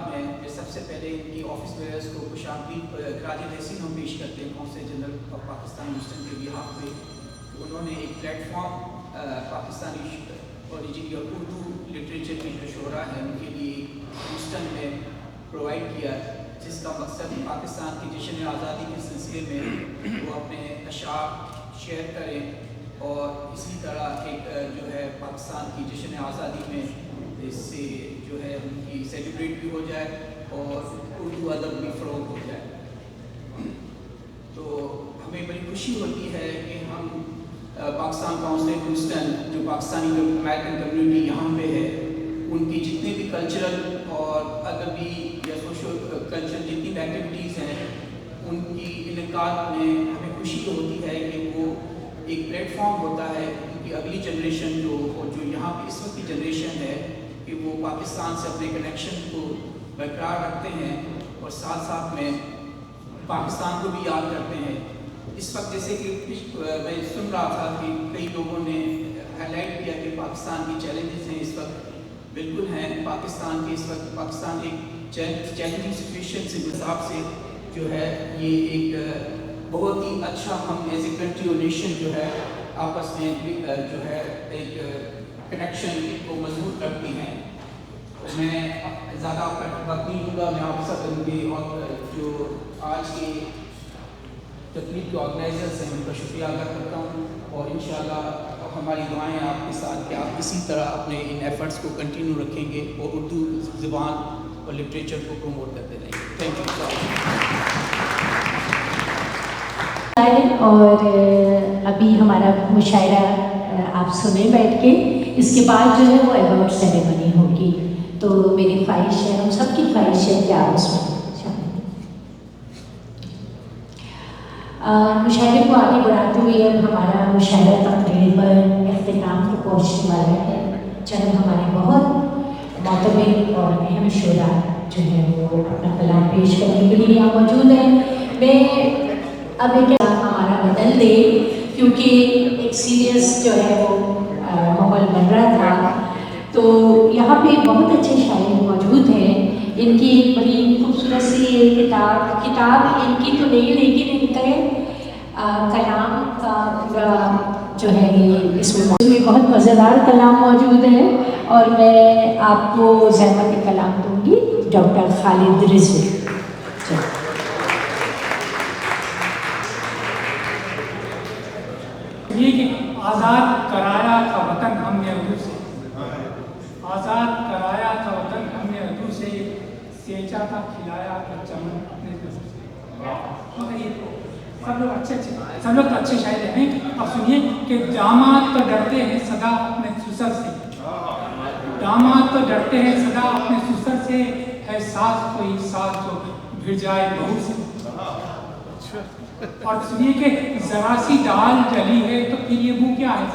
में सबसे पहले इनकी ऑफिस वेयर्स को खुशामदीद खराज तहसीन हम पेश करते हैं consul general of Pakistan Houston के बिहाफ पे। उन्होंने एक प्लेटफॉर्म पाकिस्तानी ओरिजिनल और उर्दू लिटरेचर की जो शोरा है उनके लिए ह्यूस्टन में प्रोवाइड किया, जिसका मकसद पाकिस्तान की जश्न आज़ादी के सिलसिले में वो अपने अशार शेयर करें और इसी तरह एक जो है पाकिस्तान की जश्न आज़ादी में इससे जो है उनकी सेलिब्रेट भी हो जाए और उर्दू अदब भी फ़रोग़ हो जाए। तो हमें बड़ी खुशी होती है कि हम पाकिस्तान काउंसिल ह्यूस्टन जो पाकिस्तानी अमेरिकन कम्युनिटी यहाँ पे है, उनकी जितने भी कल्चरल और अदबी या सोशल कल्चरल जितनी भी एक्टिविटीज़ हैं उनकी इनकाद में हमें खुशी होती है कि वो एक प्लेटफॉर्म होता है क्योंकि अगली जनरेशन जो यहाँ पे इस वक्त की जनरेशन है कि वो पाकिस्तान से अपने कनेक्शन को बरकरार रखते हैं और साथ साथ में पाकिस्तान को भी याद करते हैं। इस वक्त जैसे कि मैं सुन रहा था कि कई लोगों ने हाईलाइट किया कि पाकिस्तान की चैलेंजेस हैं इस वक्त, बिल्कुल हैं। पाकिस्तान के इस वक्त पाकिस्तान एक चैलेंजिंग सिचुएशन से हिसाब से जो है ये एक बहुत ही अच्छा हम एज ए कंट्री और नेशन जो है आपस में जो है एक कनेक्शन को मजबूत करती हैं। मैं ज़्यादा वक्त नहीं दूँगा, मैं आप सब उनके और जो आज के तकरीब के ऑर्गेनाइजर्स हैं उनका शुक्रिया अदा करता हूँ और इंशाअल्लाह हमारी दुआएं आपके साथ कि आप इसी तरह अपने इन एफर्ट्स को कंटिन्यू रखेंगे और उर्दू ज़बान और लिटरेचर को प्रमोट करते रहेंगे। Thank you. और अभी हमारा मुशायरा आप सुने बैठ के, इसके बाद जो है वो अवार्ड सेरेमनी होगी। तो मेरी ख्वाहिश है, हम सबकी ख्वाहिश है कि आप उसमें मुशायरे को आगे बढ़ाते हुए अब हमारा मुशायरा तकरीबन इख्तिताम को पहुँचने वाला है। चंद हमारे बहुत मोतबर और अहम शोरा जो है वो अपना कलाम पेश करने के लिए यहाँ मौजूद हैं। मैं अब एक हमारा बदल दे, क्योंकि एक सीरियस जो है वो माहौल बन रहा था, तो यहाँ पे बहुत अच्छे शायर मौजूद हैं। इनकी एक बड़ी खूबसूरत सी किताब इनकी तो नहीं, लेकिन इनके कलाम का पूरा जो है ये इसमें बहुत मज़ेदार कलाम मौजूद है और मैं आपको ज़हमत कलाम दूंगी डॉक्टर खालिद रिजवी। ये कि आज़ाद कराया था वतन हमने अदू से, आज़ाद कराया था वतन हमने अदू से, सेचा था खिलाया था चमन अपने सब लोग तो अच्छे शायर हैं। अब सुनिए कि दामाद तो डरते हैं सदा अपने ससुर से, दामाद तो डरते हैं सदा अपने ससुर से, है सास कोई सास जो भिड़ जाए बहू से। और सुनिए कि जरा सी दाल जली है तो फिर ये बू क्या है,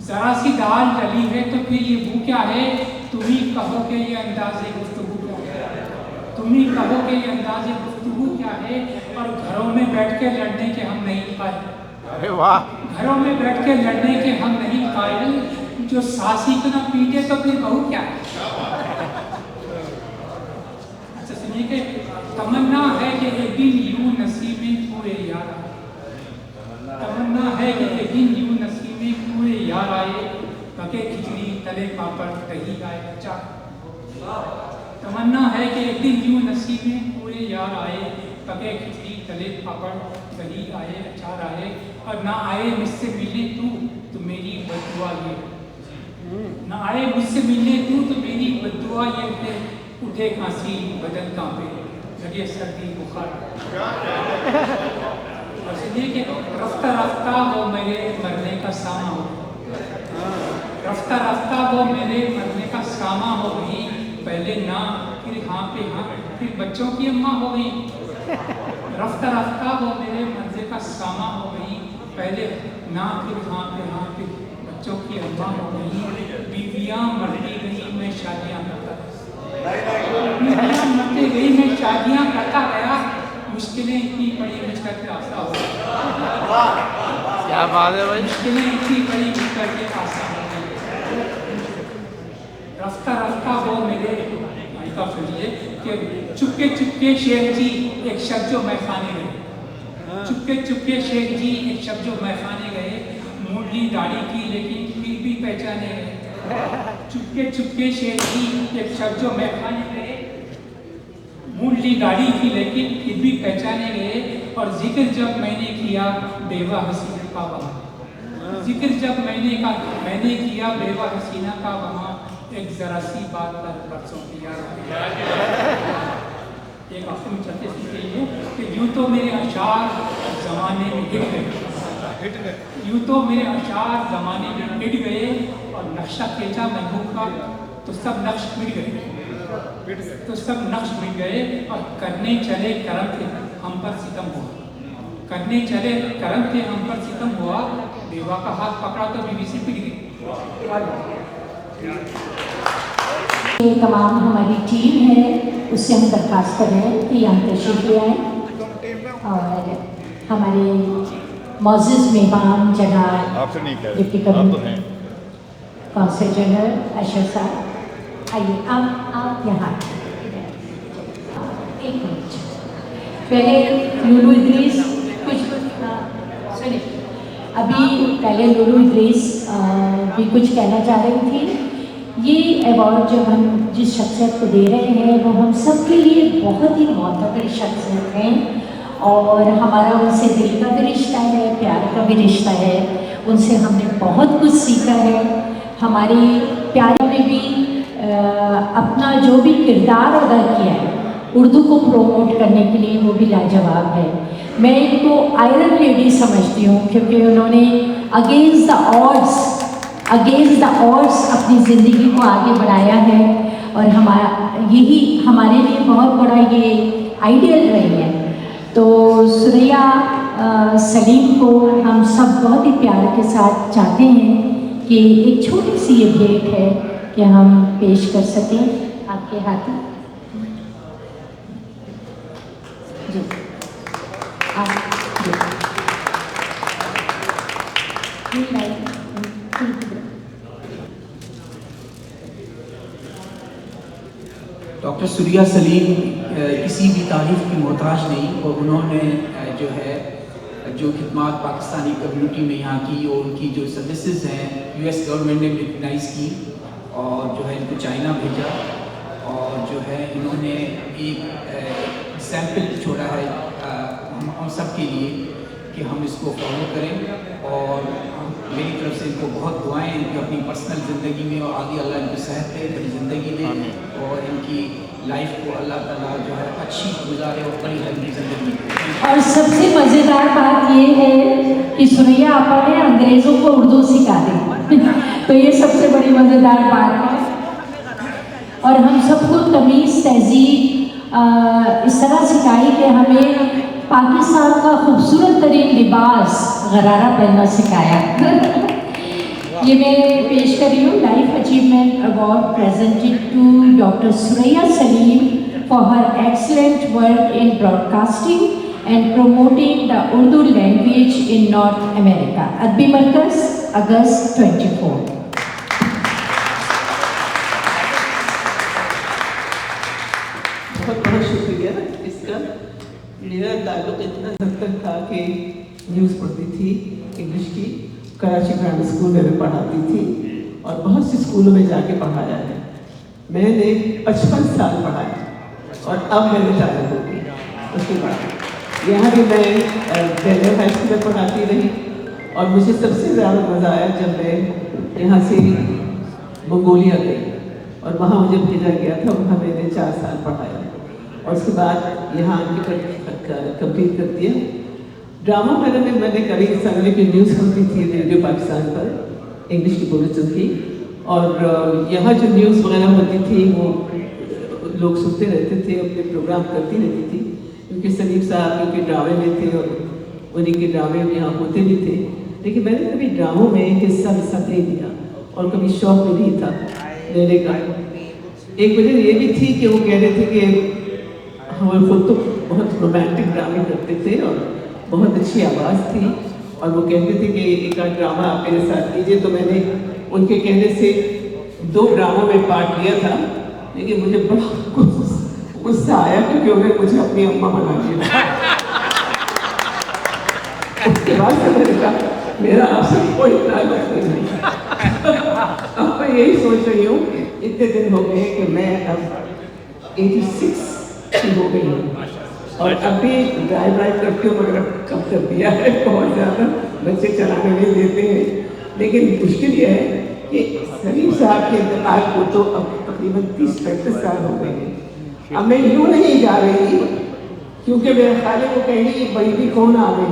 जरा सी दाल जली है तो फिर ये बू क्या है, तुम ही कहो कि ये अंदाज़े गुफ्तगू क्या है, तुम ही कहो कि ये अंदाज़े गुफ्तगू क्या है। और घरों में बैठ के लड़ने के हम नहीं कायल, अरे वाह, घरों में बैठ के लड़ने के हम नहीं कायल, जो सासी को ना पीटे तो फिर बहू क्या है। अच्छा सुनिए कि तमन्ना है कि एक दिन यूं नसीबें पूरे यार आए, तमन्ना है कि एक दिन यूं नसीबें पूरे यार आए, पके खिचड़ी तले पापड़ दही आए अचार। तमन्ना है कि एक दिन यूं नसीबें पूरे यार आए, पके खिचड़ी तले पापड़ दही आए अचार आए, और ना आए मुझसे मिलने तू मेरी बददुआ ये, ना आए मुझसे मिलने तू मेरी बददुआ ये, उठे खांसी बदन कांपे लगे सर्दी बुखार। और सुनिए कि रफ्ता रफ्ता वो मेरे मरने का सामा हो, रफ्ता रफ्ता वो मेरे मरने का सामा हो गई, पहले ना फिर हाँ पे हाँ फिर बच्चों की अम्मा हो गई। रफ्ता रफ्ता वो मेरे मरने का सामा हो गई, पहले ना फिर हाँ पे हाँ फिर बच्चों की अम्मा हो गई। बीवियाँ मरती गई मैं शादियाँ करता, बीवियाँ मरती गई मैं शादियाँ करता गया, मुश्किलें इतनी बड़ी मुझका के आशा हो गई। क्या बात है भाई, मुश्किलें इतनी बड़ी मुझका के आशा हो गई। रफ्ता रफ्ता वो मेरे का सुनिए कि चुपके चुपके शेख जी एक शब्द जो मैं खाने गए, चुपके चुपके शेख जी एक शब्द जो मैं खाने गए, मुरली दाढ़ी की लेकिन फिर भी पहचाने गए। चुपके चुपके शेख जी एक शब्द जो मैं खाने गए, मुरली दाढ़ी की लेकिन फिर भी पहचाने गए। और जिक्र जब मैंने किया बेवा हसीना का वहाँ, जिक्र जब मैंने किया बेवा हसीना का वहाँ, एक जरा सी बात पर परसों की याद एक आखिर में चलते सुनते हैं कि यूँ तो मेरे अशार ज़माने में हिट गए, यूँ तो मेरे अशार ज़माने में हिट गए, और नक्शा खींचा महबूब का तो सब नक्श मिट गए, तो सब नक्श मिट गए। और करने चले करम थे हम पर सितम हुआ, करने चले करम थे हम पर सितम हुआ, बेवा का हाथ पकड़ा तो बीवी से पिट गई। ये तमाम हमारी टीम है, उससे हम दरख्वास्त कर रहे हैं कि यहाँ तशरीफ ले आए। और हमारे मौजूद मेहमान जनाब deputy commissioner consul general Ashraf साहब, आइए आप यहाँ एक मिनट। पहले लुलू इद्रीस कुछ सुनिए, अभी पहले लुलू इद्रीस भी कुछ कहना चाह रही थी, ये अवार्ड जब हम जिस शख्सियत को दे रहे हैं वो हम सब के लिए बहुत ही मोतबर शख्सियत हैं और हमारा उनसे दिल का भी रिश्ता है, प्यार का भी रिश्ता है। उनसे हमने बहुत कुछ सीखा है। हमारी प्यारे में भी अपना जो भी किरदार अदा किया है उर्दू को प्रोमोट करने के लिए, वो भी लाजवाब है। मैं इनको आयरन लेडी समझती हूँ क्योंकि उन्होंने अगेंस्ट द ऑड्स अपनी ज़िंदगी को आगे बढ़ाया है और यही हमारे लिए बहुत बड़ा ये आइडियल रही है। तो सुरैया सलीम को हम सब बहुत ही प्यार के साथ चाहते हैं कि एक छोटी सी ये भेंट है कि हम पेश कर सकें आपके हाथ में। जी डॉक्टर सुरैया सलीम किसी भी तारीफ़ की मोहताज नहीं और उन्होंने जो है जो खिदमत पाकिस्तानी कम्युनिटी में यहाँ की और उनकी जो सर्विसेज हैं US गवर्नमेंट ने रिकगनाइज़ की और जो है इनको चाइना भेजा और जो है इन्होंने एक सैंपल छोड़ा है हम सब के लिए कि हम इसको फॉलो करें और मेरी तरफ से इनको बहुत दुआएं इनकी अपनी पर्सनल ज़िंदगी में और आगे अल्लाह इनको सेहत दे बड़ी ज़िंदगी में और इनकी लाइफ को अल्लाह ताला जो है अच्छी गुजारे और बड़ी लंबी ज़िंदगी दे। और सबसे मज़ेदार बात ये है कि सुरैया आपा ने अंग्रेज़ों को उर्दू सिखा दी तो ये सबसे बड़ी मज़ेदार बात है। और हम सबको तमीज़ तहज़ीब इस तरह सिखाई कि हमें पाकिस्तान का खूबसूरत तरीन लिबास गरारा पहनना सिखाया ये मैं पेश कर रही हूँ life achievement award presented to doctor Suraiya Salim for her excellent work in broadcasting and promoting the Urdu language in North America, Adbi Markaz, अगस्त 24। बहुत बहुत शुक्रिया इसका। मेरा ताल्लुक़ इतना हद तक था कि न्यूज़ पढ़ती थी इंग्लिश की, कराची ग्रामर स्कूल में मैं पढ़ाती थी और बहुत से स्कूलों में जाके पढ़ाया है। मैंने 55 साल पढ़ाया और अब मैं रिटायर हो गई। उसके बाद यहाँ भी मैं बेलर हाई स्कूल में पढ़ाती रही और मुझे सबसे ज़्यादा मज़ा आया जब मैं यहाँ से मंगोलिया गई और वहाँ मुझे भेजा गया था। वहाँ मैंने 4 साल पढ़ाया और उसके बाद यहाँ आके कंप्लीट कर दिया। ड्रामा मैंने कभी संगले की न्यूज़ सुनती थी रेडियो पाकिस्तान पर, इंग्लिश की बुलेटिन की, और यहाँ जो न्यूज़ वगैरह होती थी वो लोग सुनते रहते थे, अपने प्रोग्राम करती रहती थी क्योंकि सलीम साहब उनके ड्रामे में थे और उन्हीं के ड्रामे यहाँ होते भी थे। लेकिन मैंने कभी ड्रामों में हिस्सा नहीं लिया और कभी शौक भी नहीं था लेने का। एक वजह ये भी थी कि वो कह रहे थे कि हम खुद तो बहुत रोमांटिक ड्रामे करते थे और बहुत अच्छी आवाज़ थी और वो कहते थे कि एक आध ड्रामा आप मेरे साथ कीजिए। तो मैंने उनके कहने से 2 ड्रामों में पार्ट लिया था, लेकिन मुझे बड़ा गुस्सा आया क्योंकि उन्होंने मुझे अपनी अम्मा बना दिया। उसके बाद से मैंने कहा मेरा आपसे कोई ताल्लुक नहीं। अब मैं यही सोच रही हूँ, इतने दिन हो गए कि मैं अब 86 की हो गई हूँ और अभी ड्राइव करती हूँ, मगर कब कर दिया है बहुत ज़्यादा, बच्चे चलाने नहीं देते हैं। लेकिन मुश्किल ये है कि सलीम साहब के इंतकाल को तो अब तकरीबन 30-35 साल हो गए हैं। अब मैं यूँ नहीं जा रही क्योंकि मेरे ख्याल वो कहेंगे ये बड़ी भी कौन आ गई,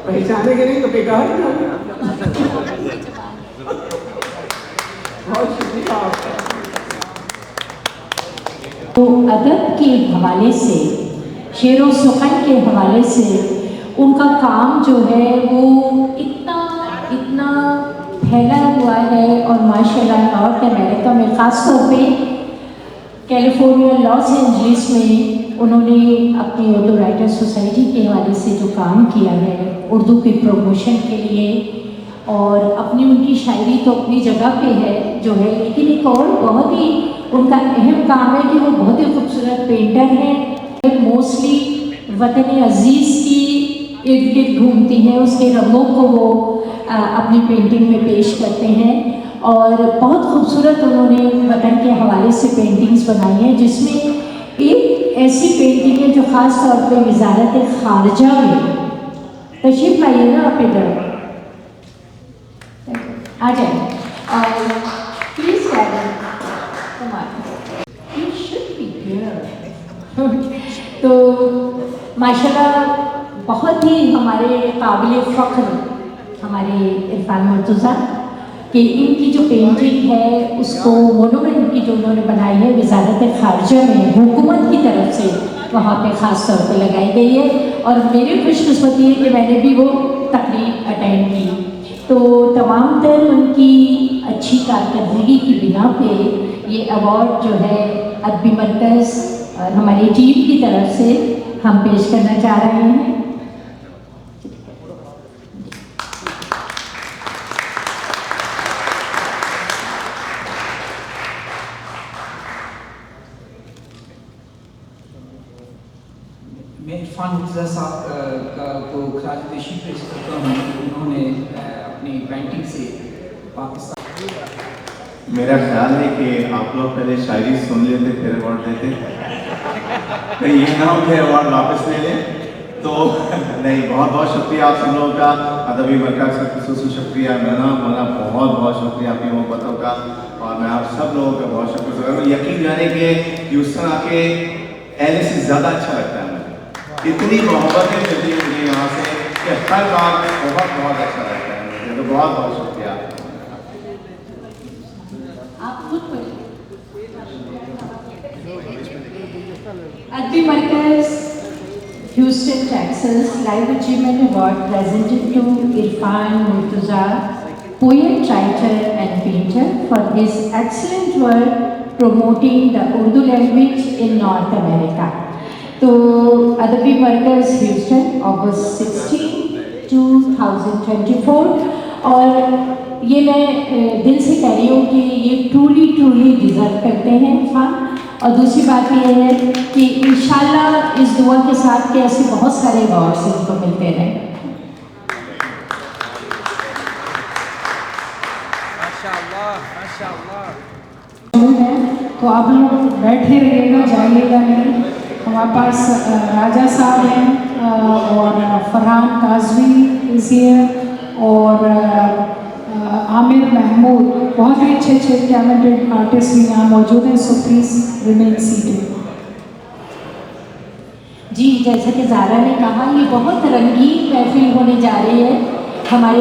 पहचानेंगे नहीं तो बेकार ना। बहुत शुक्रिया आपका। तो अदब के हवाले से, शेर व सुखन के हवाले से उनका काम जो है वो इतना फैला हुआ है और माशाल्लाह नॉर्थ अमेरिका में ख़ास तौर पे कैलिफोर्निया लॉस एंजलिस में उन्होंने अपनी उर्दू राइटर सोसाइटी के हवाले से जो काम किया है उर्दू के प्रमोशन के लिए, और अपनी उनकी शायरी तो अपनी जगह पे है जो है, लेकिन एक और बहुत ही उनका अहम काम है कि वो बहुत ही खूबसूरत पेंटर हैं। मोस्टली वतन अजीज़ की इर्द गिर्द घूमती हैं, उसके रंगों को वो अपनी पेंटिंग में पेश करते हैं और बहुत खूबसूरत उन्होंने वतन के हवाले से पेंटिंग्स बनाई हैं, जिसमें एक ऐसी पेंटिंग है जो ख़ास तौर पे वजारत ख़ारजा में, तशरीफ लाइए ना आप इधर आ जाए और प्लीज तो माशाल्लाह बहुत ही हमारे काबिल फ़ख्र हमारे इरफान मुर्तज़ा कि इनकी जो पेंटिंग है उसको मोनूमेंट की जो उन्होंने बनाई है वजारत ख़ारजा में हुकूमत की तरफ से वहाँ पे ख़ास तौर पे लगाई गई है, और मेरी खुशकिस्मती है कि मैंने भी वो तकरीब अटेंड की। तो तमाम तर उनकी अच्छी कारकर्दगी की बिना पे ये अवार्ड जो है अदबी मरकज़ हमारी टीम की तरफ से हम पेश करना चाह रहे हैं। मैं इरफान मुर्तज़ा साहब को खराज पेशी पेश करता हूँ। उन्होंने अपनी पेंटिंग से पाकिस्तान, मेरा ख्याल है कि आप लोग पहले शायरी सुन लेते फिर अवार्ड देते, कहीं ये ना हो कि अवार्ड वापस ले लें। तो नहीं, बहुत बहुत शुक्रिया आप सब लोगों का, अदबी मरकज़ का खुसूसी शुक्रिया, मौलाना बहुत बहुत शुक्रिया आपकी मोहब्बतों का, और मैं आप सब लोगों का बहुत शुक्रिया। यकीन जाने कि ह्यूस्टन आके एल से ज़्यादा अच्छा लगता है मुझे, इतनी मोहब्बतें मिलती है मुझे यहाँ से कि हर बार बहुत बहुत अच्छा लगता है मुझे। तो बहुत बहुत शुक्रिया। अदबी मरकज़ Houston, Texas Life Achievement Award presented to Irfan Murtaza, poet, writer and painter, for his excellent work promoting the Urdu language in North America. तो अदबी मरकज़ ह्यूस्टन अगस्त 16, 2024, और ये मैं दिल से कह रही हूँ कि ये ट्रूली डिज़र्व करते हैं इरफान। और दूसरी बात ये है कि इंशाल्लाह इस दुआ के साथ कि ऐसे बहुत सारे अवार्ड्स इनको मिलते रहें। तो आप लोग बैठे रहिएगा, जाइएगा नहीं। हमारे पास राजा साहब हैं और फरहान काजवी इज़ हियर, और आमिर महमूद, बहुत ही अच्छे टैलेंटेड आर्टिस्ट भी यहाँ मौजूद हैं। So please remain seated. जी, जैसा कि ज़ारा ने कहा, ये बहुत रंगीन महफिल होने जा रही है हमारे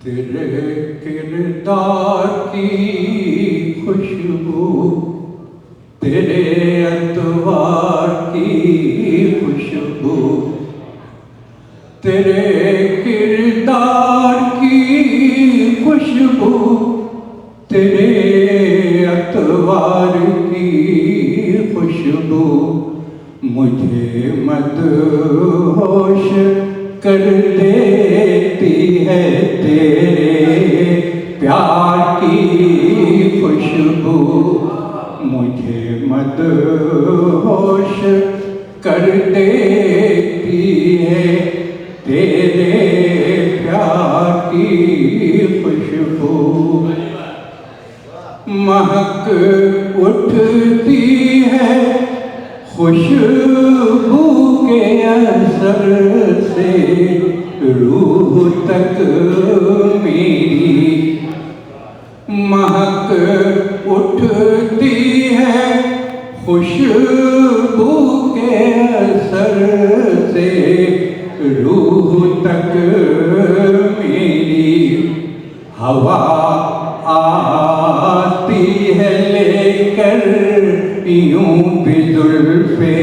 तेरे किरदार की खुशबू, तेरे अतवार की खुशबू, तेरे किरदार की खुशबू, तेरे अतवार की खुशबू, मुझे मदहोश कर देती है, तेरे प्यार की खुशबू, मुझे मदहोश कर देती है, तेरे प्यार की खुशबू, महक उठती है खुशबू के असर से रूह तक मेरी, महक उठती है खुशबू के असर से रूह तक मेरी, हवा आती है लेकर यूं भी जुल्फे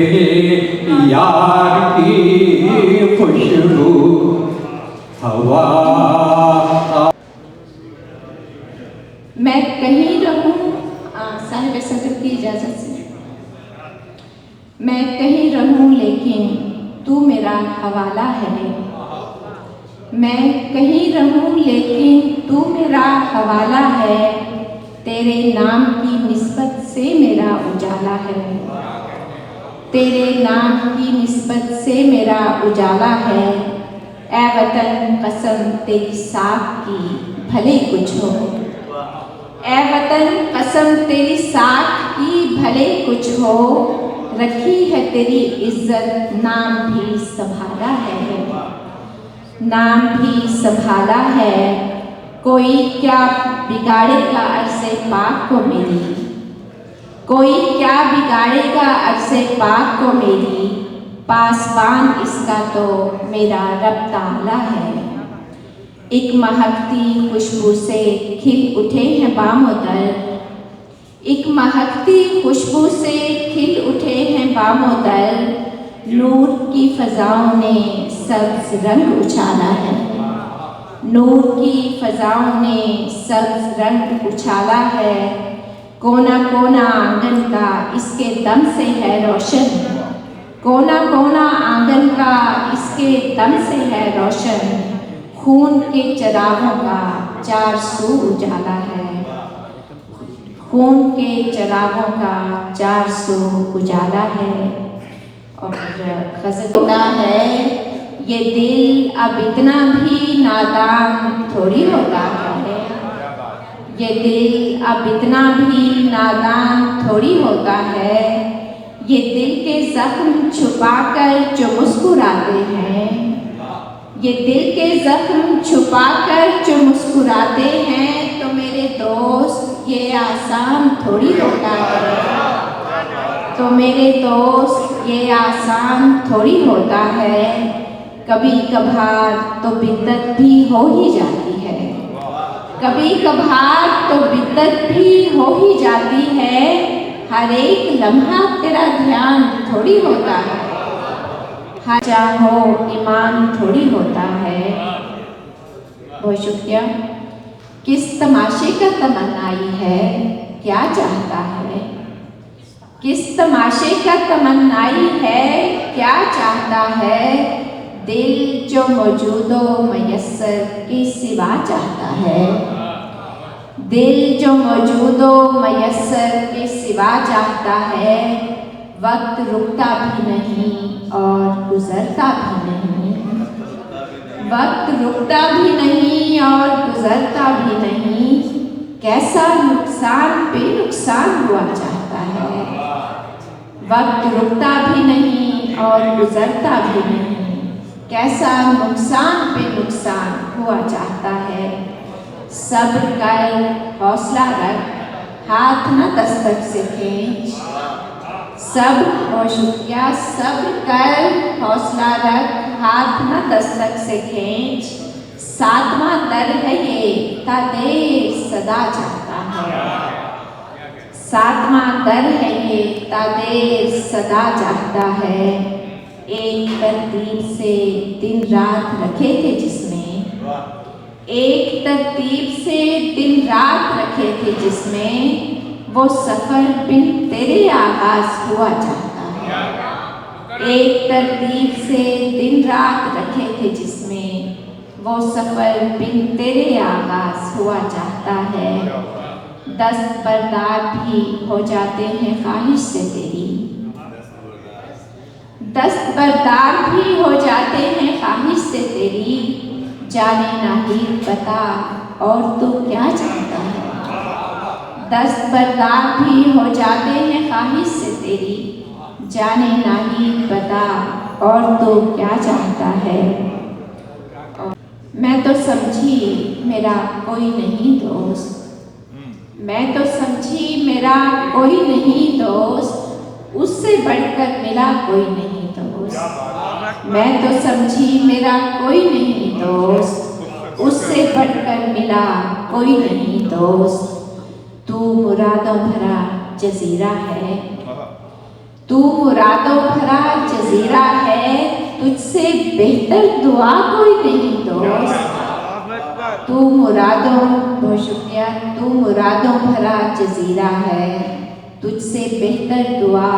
यार की खुशबू, हवा। मैं कहीं रहूं, साहिब सदर की इजाज़त से, मैं कहीं रहूं लेकिन तू मेरा हवाला है, मैं कहीं रहूं लेकिन तू मेरा हवाला है, तेरे नाम की निस्बत से मेरा उजाला है, तेरे नाम की निस्बत से मेरा उजाला है, ए वतन कसम तेरी साख की भले कुछ हो, ए वतन कसम तेरी साख की भले कुछ हो, रखी है तेरी इज्जत नाम भी संभाला है, नाम भी संभाला है। कोई क्या बिगाड़ेगा अरसे पाक को मेरी, कोई क्या बिगाड़ेगा अरसे पाक को मेरी, पासबान इसका तो मेरा रब ताला है। एक महकती खुशबू से खिल उठे हैं बामों दर, एक महकती खुशबू से खिल उठे हैं बामों दर, नूर की फजाओं ने सब्ज रंग उछाला है, नूर की फजाओं ने सब्ज रंग उछाला है। कोना कोना आंगन का इसके दम से है रोशन, कोना कोना आंगन का इसके दम से है रोशन, खून के चिरागों का चार सू उजाला है, खून के चिरागों का चार सू उजाला है। और गज़ल है, ये दिल अब इतना भी नादान थोड़ी होता है, ये दिल अब इतना भी नादान थोड़ी होता है, ये दिल के जख्म छुपाकर जो मुस्कुराते हैं, ये दिल के जख्म छुपाकर जो मुस्कुराते हैं, तो मेरे दोस्त ये आसान थोड़ी होता है, तो मेरे दोस्त ये आसान थोड़ी होता है। कभी कभार तो बिद्दत भी हो ही जाती है, कभी कभार तो बिद्दत भी हो ही जाती है, हर एक लम्हा तेरा ध्यान थोड़ी होता है, हर चाहो ईमान थोड़ी होता है। बहुत शुक्रिया। किस तमाशे का तमन्नाई है, क्या चाहता है, किस तमाशे का तमन्नाई है, क्या चाहता है, दिल जो मौजूदो मयस्सर के सिवा चाहता है, दिल जो मौजूदो मयस्सर के सिवा चाहता है, वक्त रुकता भी नहीं और गुजरता भी नहीं, वक्त रुकता भी नहीं और गुजरता भी नहीं, कैसा नुकसान पे नुकसान हुआ चाहता है, वक्त रुकता भी नहीं और गुजरता भी नहीं, कैसा नुकसान पे नुकसान हुआ चाहता है। सब्र कर हौसला रख, हाथ न दस्तक से खींच, सब्र और शुक्रिया। सब्र कर हौसला रख, हाथ न दस्तक से खींच, सातवां दर है ये ता देर सदा चाहता है, सातवां दर है ये ता देर सदा चाहता है। एक तरतीब से दिन रात रखे थे जिसमें, एक तरतीब से दिन रात रखे थे जिसमें, वो सफर बिन तेरे आगाज हुआ चाहता है, एक तरतीब से दिन रात रखे थे जिसमें, वो सफर बिन तेरे आगाज हुआ चाहता है। दस्तबरदार भी हो जाते हैं ख्वाहिश से तेरी, दस्तबरदार भी हो जाते हैं ख्वाहिश से तेरी, जाने नहीं बता और तू क्या चाहता है, दस्तबरदार भी हो जाते हैं ख्वाहिश से तेरी, जाने नहीं बता और तू क्या चाहता है। मैं तो समझी मेरा कोई नहीं दोस्त, मैं तो समझी मेरा कोई नहीं दोस्त, उससे बढ़कर मिला कोई नहीं दोस्त, मैं तो समझी मेरा कोई नहीं दोस्त, उससे बढ़कर मिला कोई नहीं दोस्त। तू मुरादों भरा जजीरा है, तू मुरादों भरा जजीरा है, तुझसे बेहतर दुआ कोई नहीं दोस्त, तू मुरादों, बहुत शुक्रिया, तू मुरादों भरा जजीरा है, तुझसे बेहतर दुआ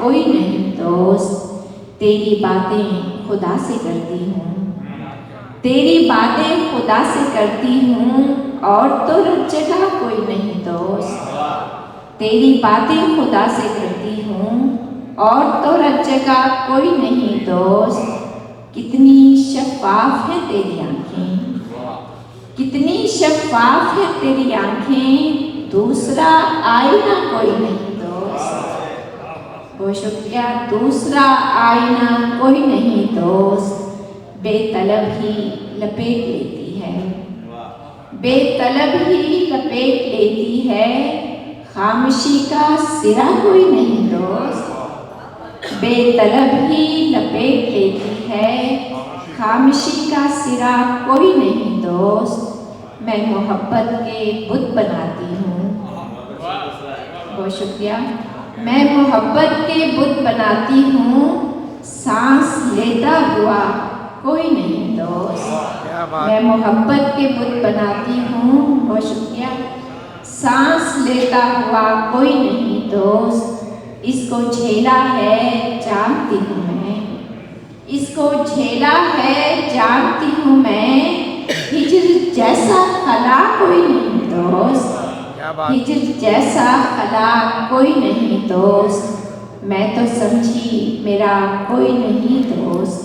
कोई नहीं दोस्त। तेरी बातें खुदा से करती हूँ, तेरी बातें खुदा से करती हूँ, और तो जगह कोई नहीं दोस्त, तेरी बातें खुदा से करती हूँ, और तो जगह कोई नहीं दोस्त। कितनी शफाफ है तेरी आंखें, कितनी शफाफ है तेरी आंखें, दूसरा आईना कोई नहीं दोस्त। बहुत शुक्रिया। दूसरा आईना कोई नहीं दोस्त, बेतलब ही लपेट लेती है, बेतलब ही लपेट लेती है, खामोशी का सिरा कोई नहीं दोस्त, बेतलब ही लपेट लेती है, खामोशी का सिरा कोई नहीं दोस्त। मैं मोहब्बत के बुत बनाती हूँ। बहुत शुक्रिया। मैं मोहब्बत के बुत बनाती हूँ, सांस लेता हुआ कोई नहीं दोस्त। मैं मोहब्बत के बुत बनाती हूँ। बहुत शुक्रिया। सांस लेता हुआ कोई नहीं दोस्त, इसको झेला है जानती हूँ मैं, इसको झेला है जानती हूँ मैं, हिजर जैसा खला कोई नहीं दोस्त, हिजर जैसा खला कोई नहीं दोस्त। मैं तो समझी मेरा कोई नहीं दोस्त,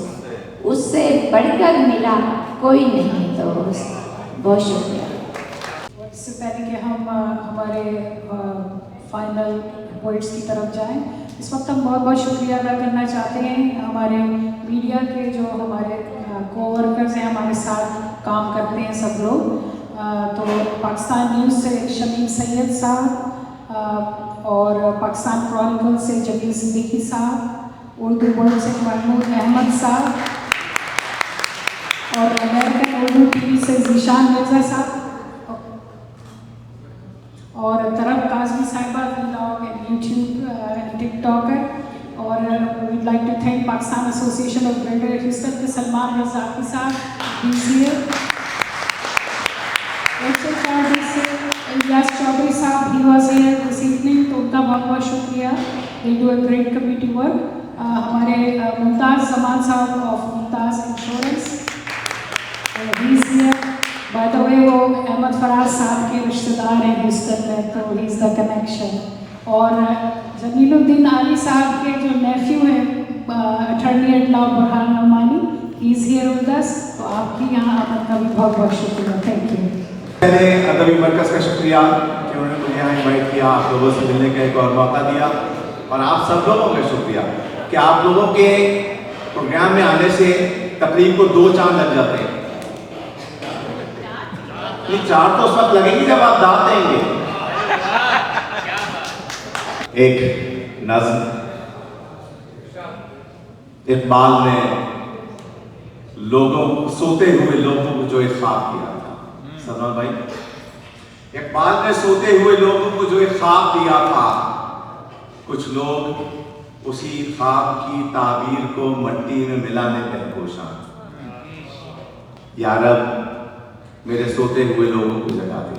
उससे बढ़कर मिला कोई नहीं दोस्त। बहुत शुक्रिया। इससे पहले कि हम हमारे फाइनल वर्ड्स की तरफ जाएं, इस वक्त हम बहुत बहुत शुक्रिया अदा करना चाहते हैं हमारे मीडिया के जो हमारे कोवर्कर्स हैं, हमारे साथ काम करते हैं सब लोग। तो पाकिस्तान न्यूज़ से शमीम सैयद साहब और पाकिस्तान क्रॉनिकल से जमील सिद्दीकी साहब, उर्दू वर्ल्ड से महमूद अहमद साहब और अमेरिकन उर्दू टीवी से जीशान मिर्ज़ा साहब और तरफ काजमी साहिबा vlog and YouTube and TikToker. और we'd like to thank Pakistan association of builder Houston के सलमान रज़ाकी साहब, इलियास चौधरी साहब, he was here this evening, तो उनका बहुत बहुत शुक्रिया। They do a great community work. हमारे मुमताज़ जमान साहब of Mumtaz insurance, he is here. By the way वो अहमद फराज साहब के रिश्तेदार हैं ह्यूस्टन में, तो ही इज़ द कनेक्शन। और जमीलुद्दीन आली साहब के जो नेफ्यू हैं attorney at law Burhan Numani, he is here with us. तो आपकी यहाँ आमद का भी बहुत बहुत शुक्रिया। Thank you. मैंने अदबी मरकज़ का शुक्रिया कि उन्होंने मुझे यहाँ इन्वाइट किया, आप लोगों से मिलने का एक और मौका दिया। और आप सब लोगों का शुक्रिया कि आप लोगों के प्रोग्राम में आने से तकरीब को 2 चांद लग जाते हैं। 4 तो उस वक्त लगेंगे जब आप दाद देंगे। एक नज़्म इकबाल ने लोगों, सोते हुए लोगों को जो एक ख्वाब किया था, सलमान भाई, इकबाल ने सोते हुए लोगों को जो एक ख्वाब दिया था, कुछ लोग उसी ख्वाब की ताबीर को मट्टी में मिलाने पे कोशां। या रब मेरे सोते हुए लोगों को जगा दे,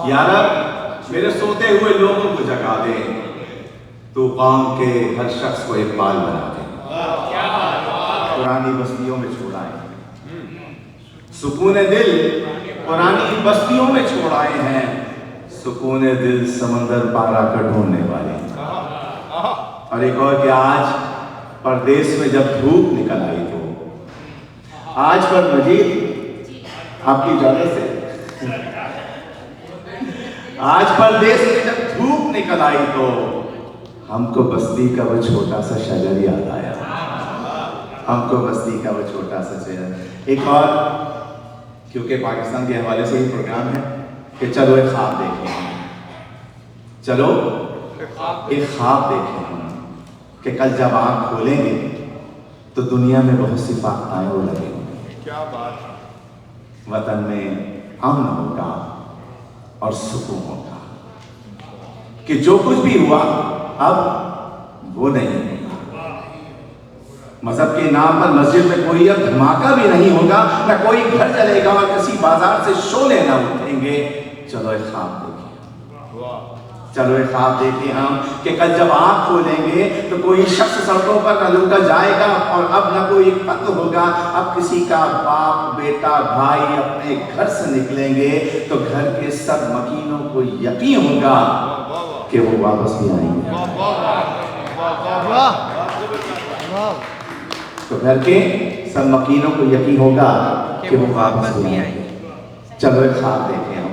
या रब मेरे सोते हुए लोगों को जगा दे, तो कौम के हर शख्स को इकबाल बना दे। पुरानी बस्तियों में छोड़ाए सुकून दिल, पुरानी बस्तियों में छोड़ाए हैं सुकून दिल, समंदर पारा का ढूंढने वाले। और एक और कि आज परदेश में जब धूप निकल आई, तो आज पर मजीद आपकी इजाजत से, आज परदेश में जब धूप निकल आई तो हमको बस्ती का वो छोटा सा शजर याद आया, हमको बस्ती का वो छोटा सा शजर। एक और, क्योंकि पाकिस्तान के हवाले से ही प्रोग्राम है, कि चलो एक ख्वाब देखें, चलो एक ख्वाब देखें हम, कि कल जब आँख खोलेंगे तो दुनिया में बहुत सी फाख्ताएं हो लगेंगी। क्या बात। वतन में अमन होगा और सुकून होगा, कि जो कुछ भी हुआ अब वो नहीं है। मजहब के नाम पर मस्जिद में कोई अब धमाका भी नहीं होगा, ना कोई घर चलेगा और किसी बाजार से शोले ना उठेंगे। चलो एक ख्वाब देखिए, चलो एक ख्वाब देखिए हम, कि कल जब आँख खोलेंगे तो कोई शख्स सड़कों पर न लूटा जाएगा और अब न कोई कत्ल होगा। अब किसी का बाप, बेटा, भाई अपने घर से निकलेंगे तो घर के सब मकीनों को यकीन होगा कि वो वापस भी आएंगे। तो घर के सब मकीनों को यकीन होगा कि वो वापस भी आएंगे। चलो एक ख्वाब देखें हम,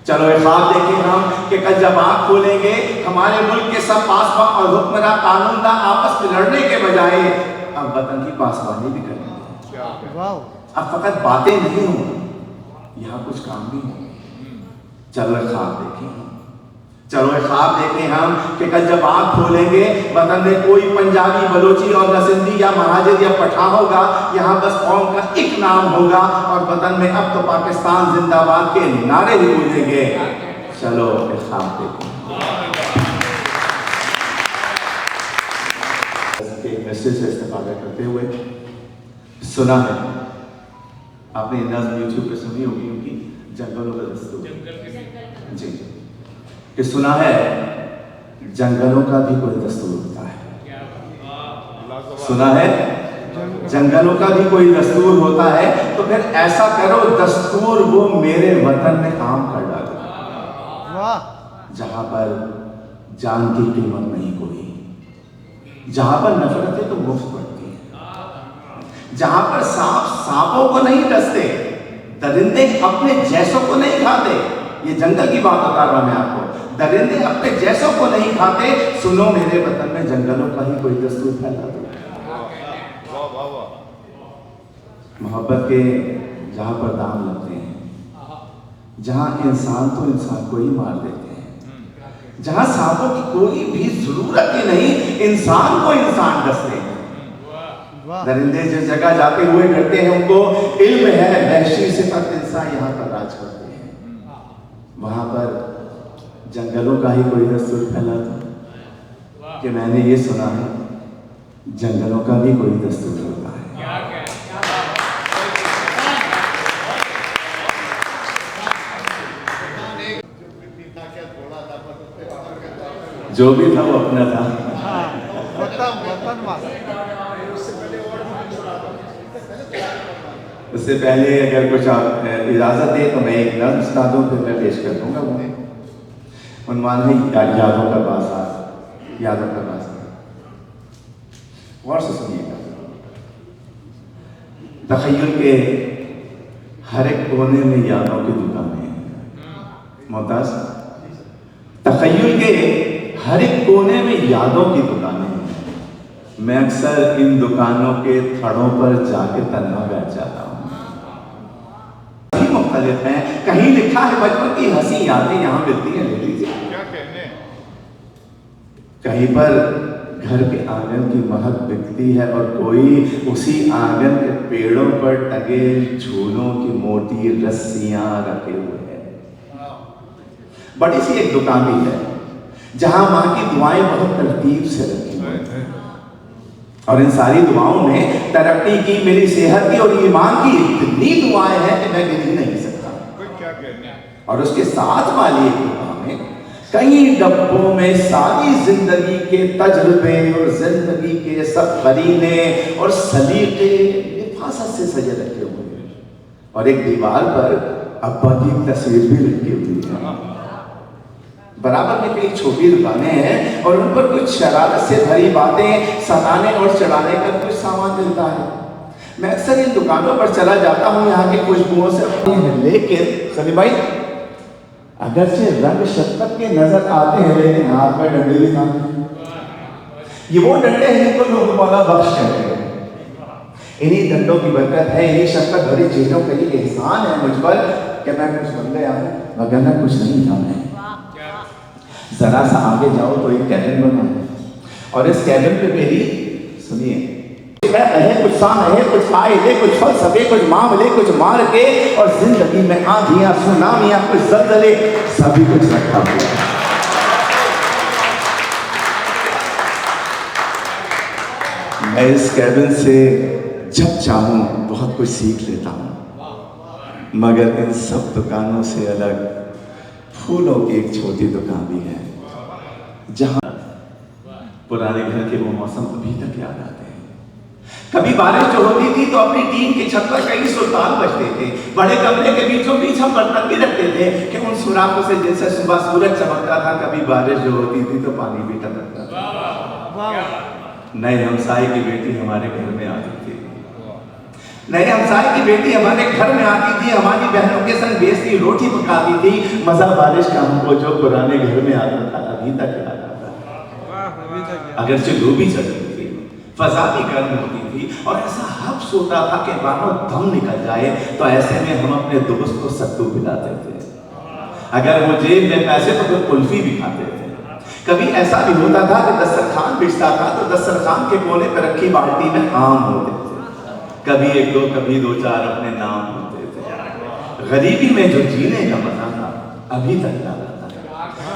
चलो एक ख्वाब देखें हम कि कल जब आँख खोलेंगे हमारे मुल्क के सब पासवा और हुक्मरान कानूनदा आपस में लड़ने के बजाय अब वतन की पासवानी भी करेंगे। अब फकत बातें नहीं होंगी, यहाँ कुछ काम भी होंगे। चलो एक ख्वाब देखें, चलो एक ख्वाब देखें हम कि कल जब आँख खोलेंगे वतन में कोई पंजाबी, बलोची और नसिंदी या महाजिर या पठान होगा, यहाँ बस कौम का एक नाम होगा और वतन में अब तो पाकिस्तान जिंदाबाद के नारे ही गूंजेंगे। चलो एक ख्वाब देखें। मैसेज से इस्तेफादा करते हुए सुना है, आपने नज़्म यूट्यूब पे सुनी होगी उनकी, जंगलों का दस्तूर जी, कि सुना है जंगलों का भी कोई दस्तूर होता है। सुना है जंगलों का भी कोई दस्तूर होता है, तो फिर ऐसा करो दस्तूर वो मेरे वतन में आम कर डालो, जहां पर जान की कीमत नहीं कोई, जहां पर नफरतें तो मुफ्त पड़ती हैं, जहां पर सांप सांपों को नहीं डसते, दरिंदे अपने जैसों को नहीं खाते। ये जंगल की बात बता रहा हूं मैं आपको, दरिंदे अपने जैसों को नहीं खाते। सुनो मेरे वतन में जंगलों का ही कोई दस्तूर फैला दो। मोहब्बत के जहां पर दाम लगते हैं, जहां इंसान तो इंसान को ही मार देते हैं, जहां सांपों की कोई भी जरूरत ही नहीं, इंसान को इंसान डसते हैं। दरिंदे जिस जगह जाते हुए डरते हैं उनको इल्म है वहशी सिफत इंसान यहाँ पर राज करते हैं, वहां पर जंगलों का ही कोई दस्तूर फैला था कि मैंने ये सुना है जंगलों का भी कोई दस्तूर होता है। जो भी था वो अपना था। उससे पहले अगर कुछ आप इजाजत दे तो मैं एक नज़्म सुना दूं, फिर मैं पेश कर दूंगा। वो उन्वान है यादों का बाजार, यादों का बाजार। गौर से सुनिएगा। तखय्युल के हर एक कोने में यादों की दुकानें हैं। मुमताज, तखय्युल के हर एक कोने में यादों की दुकानें हैं। मैं अक्सर इन दुकानों के थड़ों पर जाके तन्हा बैठ जाता हूँ। मुख्तलिफ हैं, कहीं लिखा है बचपन की हंसी यादें यहाँ मिलती हैं, ले लीजिए। क्या कहने? कहीं पर घर के आंगन की महक बिकती है और कोई उसी आंगन के पेड़ों पर टंगे झूलों की मोटी रस्सियां रखे हुए हैं। बड़ी सी एक दुकान भी है जहां माँ की दुआएं बहुत तरतीब से रखी हुई हैं और इन सारी दुआओं में तरक्की की, मेरी सेहत की और ईमान की इतनी दुआएं हैं कि मैं गिन ही नहीं सकता। और उसके साथ वाली एक दुकान में कई डब्बों में सारी जिंदगी के तजुर्बे और जिंदगी के सब करीने और सलीके हिफाजत से सजे रखे हुए हैं और एक दीवार पर अब्बा की तस्वीर भी रखी हुई है। बराबर में कई छोटी दुकानें हैं और उन पर कुछ शरारत से भरी बातें सताने और चढ़ाने का कुछ सामान मिलता है। मैं अक्सर इन दुकानों पर चला जाता हूँ यहाँ की खुशबुओं से, लेकिन सलीम भाई अगरचे रंग शक्कत के नजर आते हैं लेकिन हाथ में डंडे भी थामे। ये वो डंडे हैं जिनको लोग मौला बख्श कहते हैं। इन्हीं डंडों की बरकत है, इन्हीं शक्कत भरी चीजों का ये एहसान है मुझ पर कि मैं कुछ बन गया हूँ, वरना कुछ नहीं था मैं। जरा सा आगे जाओ तो एक कैबिन बना है और इस कैबिन पे मेरी सुनिए कुछ शान है, कुछ फायदे, कुछ फलसफे, कुछ मामले, कुछ मार के और जिंदगी में आंधियां, सुनामियां, कुछ जल्जले, सभी कुछ रखा हुआ है। मैं इस कैबिन से जब चाहूं बहुत कुछ सीख लेता हूं, मगर इन सब दुकानों से अलग फूलों की एक छोटी दुकान भी है जहां पुराने घर के वो मौसम अभी तक याद आते हैं। कभी बारिश जो होती थी तो अपनी टीम की छत पर कई सुल्तान बजते थे। बड़े कमरे के बीचों बीच हम बर्तन भी रखते थे कि उन सुराखों से जिनसे सुबह सूरज चमकता था, कभी बारिश जो होती थी तो पानी भी टपकता था। नए हमसाए की बेटी हमारे घर में आती थी, नए हमसाए की बेटी हमारे घर में आती थी, हमारी बहनों के संग बेस्ती रोटी पकाती थी। मजा बारिश का हमको जो पुराने घर में आता था अभी तक याद आता है। अगरचे लू भी चलती थी, फजा भी गर्म होती थी और ऐसा हब्स होता था कि मानो दम निकल जाए। तो ऐसे में हम अपने दोस्त को सत्तू पिलाते थे, अगर वो जेब में पैसे तो फिर कुल्फी भी खाते थे। कभी ऐसा भी होता था कि दस्तरखान बिछता था तो दस्तरखान के कोने पर रखी बाल्टी में आम होते थे, कभी एक दो कभी दो चार अपने नाम होते थे। गरीबी में जो जीने का मजा था अभी तक याद आता है।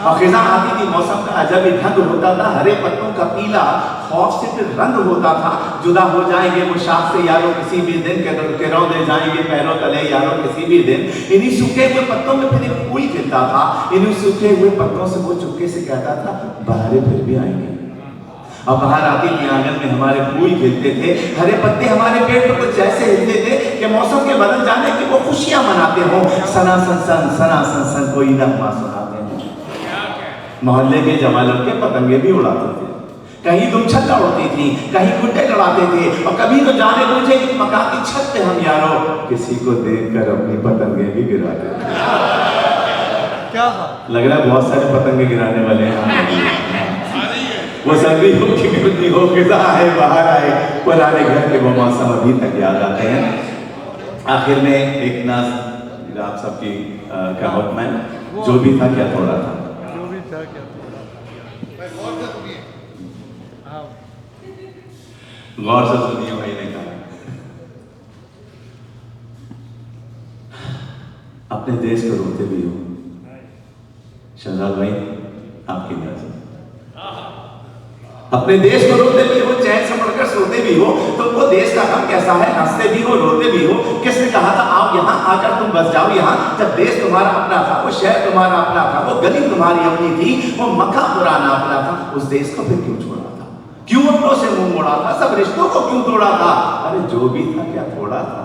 और खिजा आती थी, मौसम का अजब ही ढंग होता था, हरे पत्तों का पीला खौफ से फिर रंग होता था। जुदा हो जाएंगे वो शाख से यारो किसी भी दिन, के रौंदे जाएंगे पैरों तले यारो किसी भी दिन। इन्हीं सूखे हुए पत्तों में फिर एक फूल खिलता था, इन्हीं सूखे हुए पत्तों से वो चुपके से कहता था बहारें फिर भी आएंगी। अब बाहर आती थी, आंगन में हमारे फूल खिलते थे, हरे पत्ते हमारे पेट पर कुछ ऐसे हिलते थे कि मौसम के बदल जाने की वो खुशियां मनाते हो। सना सन सन कोई नगमा सुनाते हैं। मोहल्ले के जवान लड़के पतंगे भी उड़ाते थे, कहीं दुमछल्ला उड़ती थी, कहीं गुड्डे लड़ाते थे और कभी तो जाने बूझे कि मकान की छत पे हम यारो किसी को देखकर अपनी पतंगे भी गिराते थे। क्या लग रहा है बहुत सारे पतंगे गिराने वाले हैं। वो सर्दी हो कि गर्मी हो, किसा है बाहर आए, पुराने घर के वो मौसम अभी तक याद आते हैं। आखिर में एक नाज आप सबकी का हुक्म है, जो भी था क्या थोड़ा था, जो भी था क्या गौर से सुनिए भाई ने कहा। अपने देश को रोते भी हो शहजाद भाई, आपकी नजर अपने देश को रोते भी हो, चैन से पढ़कर सोते भी हो, तो वो देश का हम कैसा है, हंसते भी हो रोते भी हो। किसने कहा था आओ यहाँ आकर तुम बस जाओ यहाँ, जब देश तुम्हारा अपना था, वो शहर तुम्हारा अपना था, वो गली तुम्हारी अपनी थी, वो मक्का पुराना अपना था, उस देश को फिर क्यों छोड़ा था, क्यों अपनों से मुंह मोड़ा था, सब रिश्तों को क्यों तोड़ा था? अरे जो भी था क्या थोड़ा था।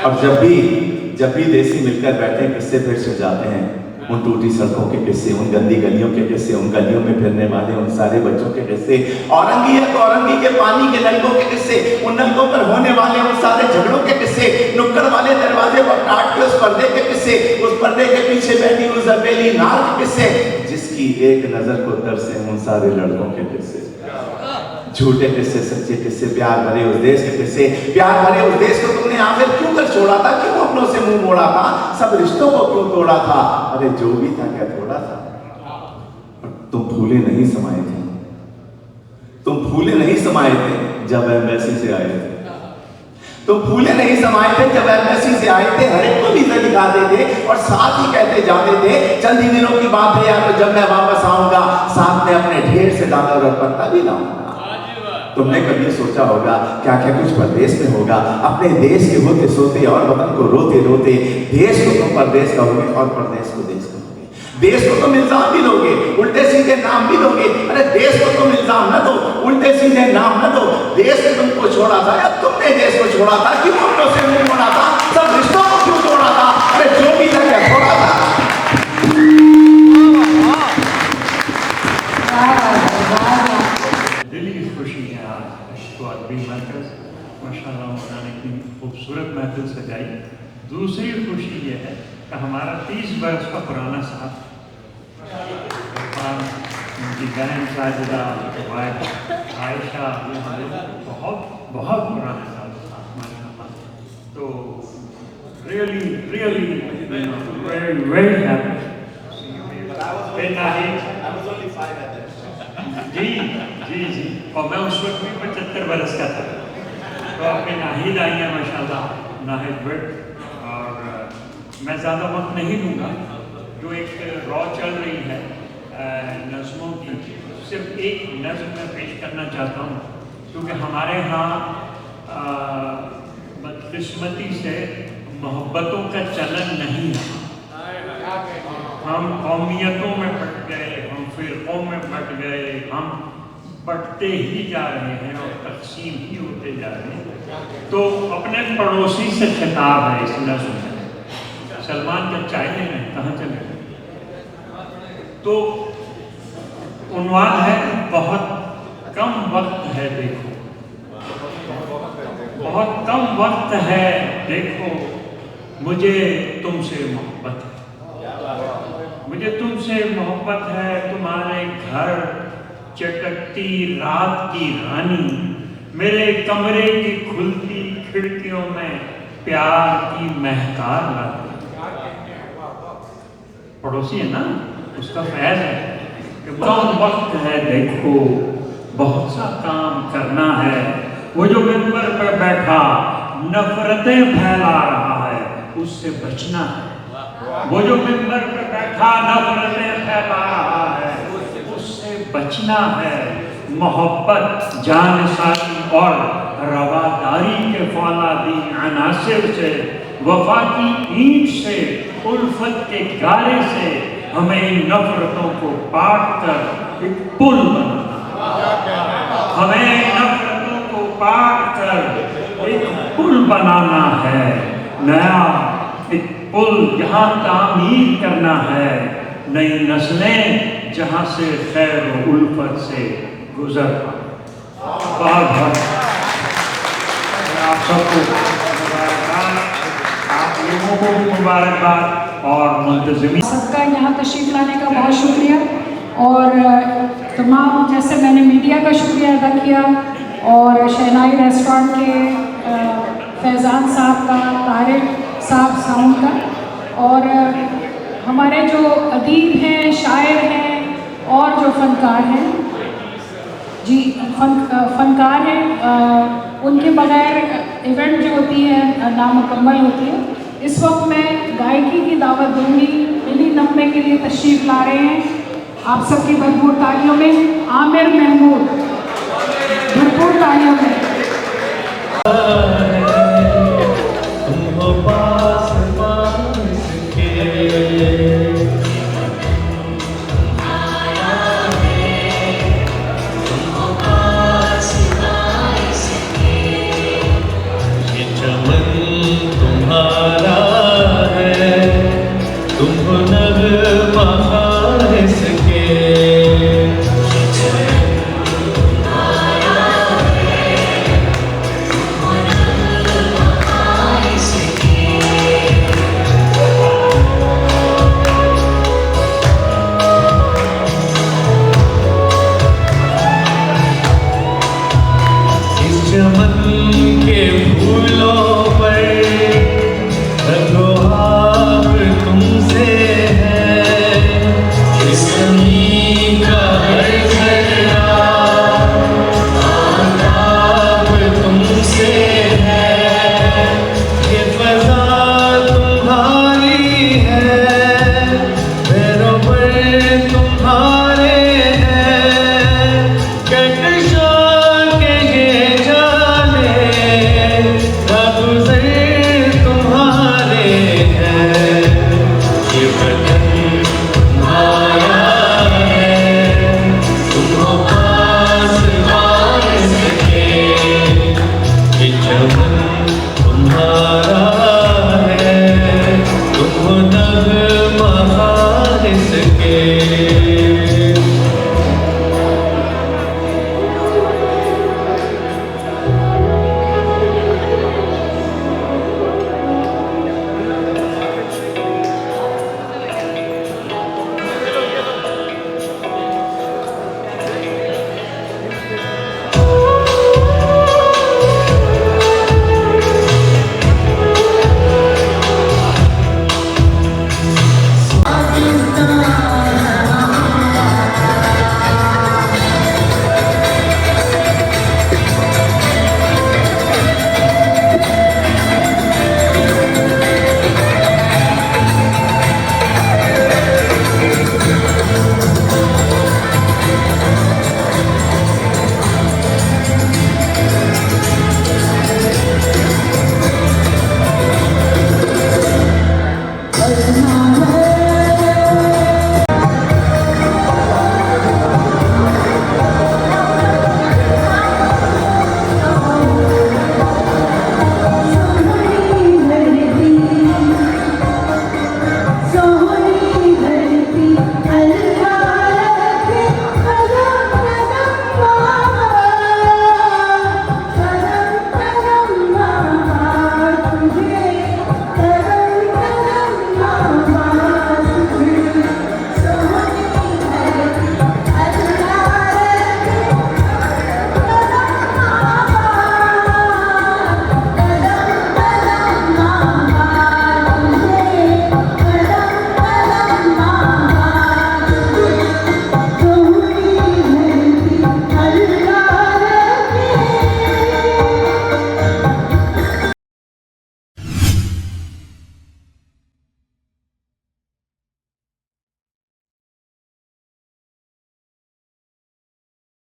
और जब भी देसी मिलकर बैठे किस्से फिर सजाते हैं, उन टूटी सड़कों के किस्से, उन गंदी गलियों के किस्से, उन गलियों में फिरने वाले उन सारे बच्चों के किस्से, औरंगी है तो औरंगी के पानी के नलकों के किस्से, उन नलकों पर होने वाले उन सारे झगड़ों के किस्से, नुक्कड़ वाले दरवाजे पर काट के उस पर्दे के किस्से, उस पर्दे के पीछे बैठी उस जबेली नार के किस्से, जिसकी एक नजर को तरसे उन सारे लड़कों के किस्से, झूठे किस्से, सच्चे किस्से, प्यार भरे उस देश के किस्से। प्यार भरे उस देश को तुमने आखिर क्यों कर छोड़ा था, क्यों अपनों से मुंह मोड़ा था, सब रिश्तों को क्यों तोड़ा था? अरे जो भी था क्या थोड़ा था। तुम फूले नहीं समाये थे, तुम फूले नहीं समाये थे जब एम्बेसी से आए थे, तुम फूले नहीं समाये थे जब एम्बेसी से आए थे। हर एक को वीजा दिखाते थे और साथ ही कहते जाते थे चंद ही दिनों की बात है यार, तो जब मैं वापस आऊंगा साथ में अपने ढेर से दादा और पत्ता भी लाऊंगा। तुमने कभी सोचा होगा क्या क्या कुछ परदेश में होगा, अपने देश के होते सोते और वतन को रोते रोते, देश को तुम परदेश कहोगे और परदेश को देश कहोगे, देश को तुम इल्जाम भी दोगे, उल्टे सीधे नाम भी दोगे। अरे देश को तुम इल्जाम न दो, उल्टे सीधे नाम न दो, देश ने तुमको छोड़ा था या तुमने देश को छोड़ा था, क्यों अपनों से मुंह मोड़ा था, सब रिश्तों को क्यों तोड़ा था? अरे जो भी था क्या छोड़ा था। माशाअल्लाह मौलाना की खूबसूरत महफिल सजाई। दूसरी खुशी ये है कि हमारा 30 बरस का पुराना साथ, उनकी बहन साजिदा, वाइफ आयशा, बहुत बहुत पुराना साथ था माशाअल्लाह। तो रियली वेरी हैप्पी। जी और मैं उस वक्त भी 75 बरस का था। तो अपने नाहिद आई हैं माशाल्लाह, नाहिद भट्ट, और मैं ज़्यादा वक्त नहीं लूँगा। जो एक रॉ चल रही है नज़्मों की, सिर्फ एक नज़्म मैं पेश करना चाहता हूँ, क्योंकि हमारे यहाँ बदकिस्मती से मोहब्बतों का चलन नहीं है। हम कौमियतों में बट गए, हम फ़िरक़ों में बट गए, हम बढ़ते ही जा रहे हैं और तकसीम ही होते जा रहे हैं। तो अपने पड़ोसी से खिताब है इस नज़्म में। सलमान जब चाय लेने कहाँ चले, तो उन्वान है बहुत कम वक्त है देखो, बहुत कम वक्त है देखो, मुझे तुमसे मोहब्बत है, मुझे तुमसे मोहब्बत है। तुम्हारे घर चटकती रात की रानी, मेरे कमरे की खुलती खिड़कियों में प्यार की महकार लाती। पड़ोसी है ना, उसका फैज है कि कौन वक्त है देखो, बहुत सा काम करना है। वो जो मिंबर पर बैठा नफरतें फैला रहा है, उससे बचना है। वो जो मिंबर पर बैठा नफरतें फैला रहा है, उससे बचना है। मोहब्बत, जानसारी और रवादारी के फौलादी अनासिर से, वफा की ईंट से, उल्फत के गारे से हमें इन नफरतों को पाट कर एक पुल बनाना, हमें नफरतों को पाट कर एक पुल बनाना है। नया एक पुल जहाँ तामीर करना है, नई नस्लें जहाँ से खैर व उल्फत से गुजर पाए। बहुत बहुत आप सबको मुबारकबाद, आप लोगों को भी मुबारकबाद और मुंतज़िमी सबका यहाँ तशरीफ़ लाने का बहुत शुक्रिया। और तमाम, जैसे मैंने मीडिया का शुक्रिया अदा किया और शहनाई रेस्टोरेंट के फैज़ान साहब का, तारिक साहब साउंड का, और हमारे जो अदीब हैं, शायर हैं और जो फ़नकार हैं, जी फ़नकार हैं, उनके बगैर इवेंट जो होती है नामुकम्मल होती है। इस वक्त मैं गायकी की दावत दूंगी। इन्हीं नगमे के लिए तशरीफ़ ला रहे हैं आप सबकी भरपूर तालियों में आमिर महमूद, भरपूर तालियों में। तुम्हारा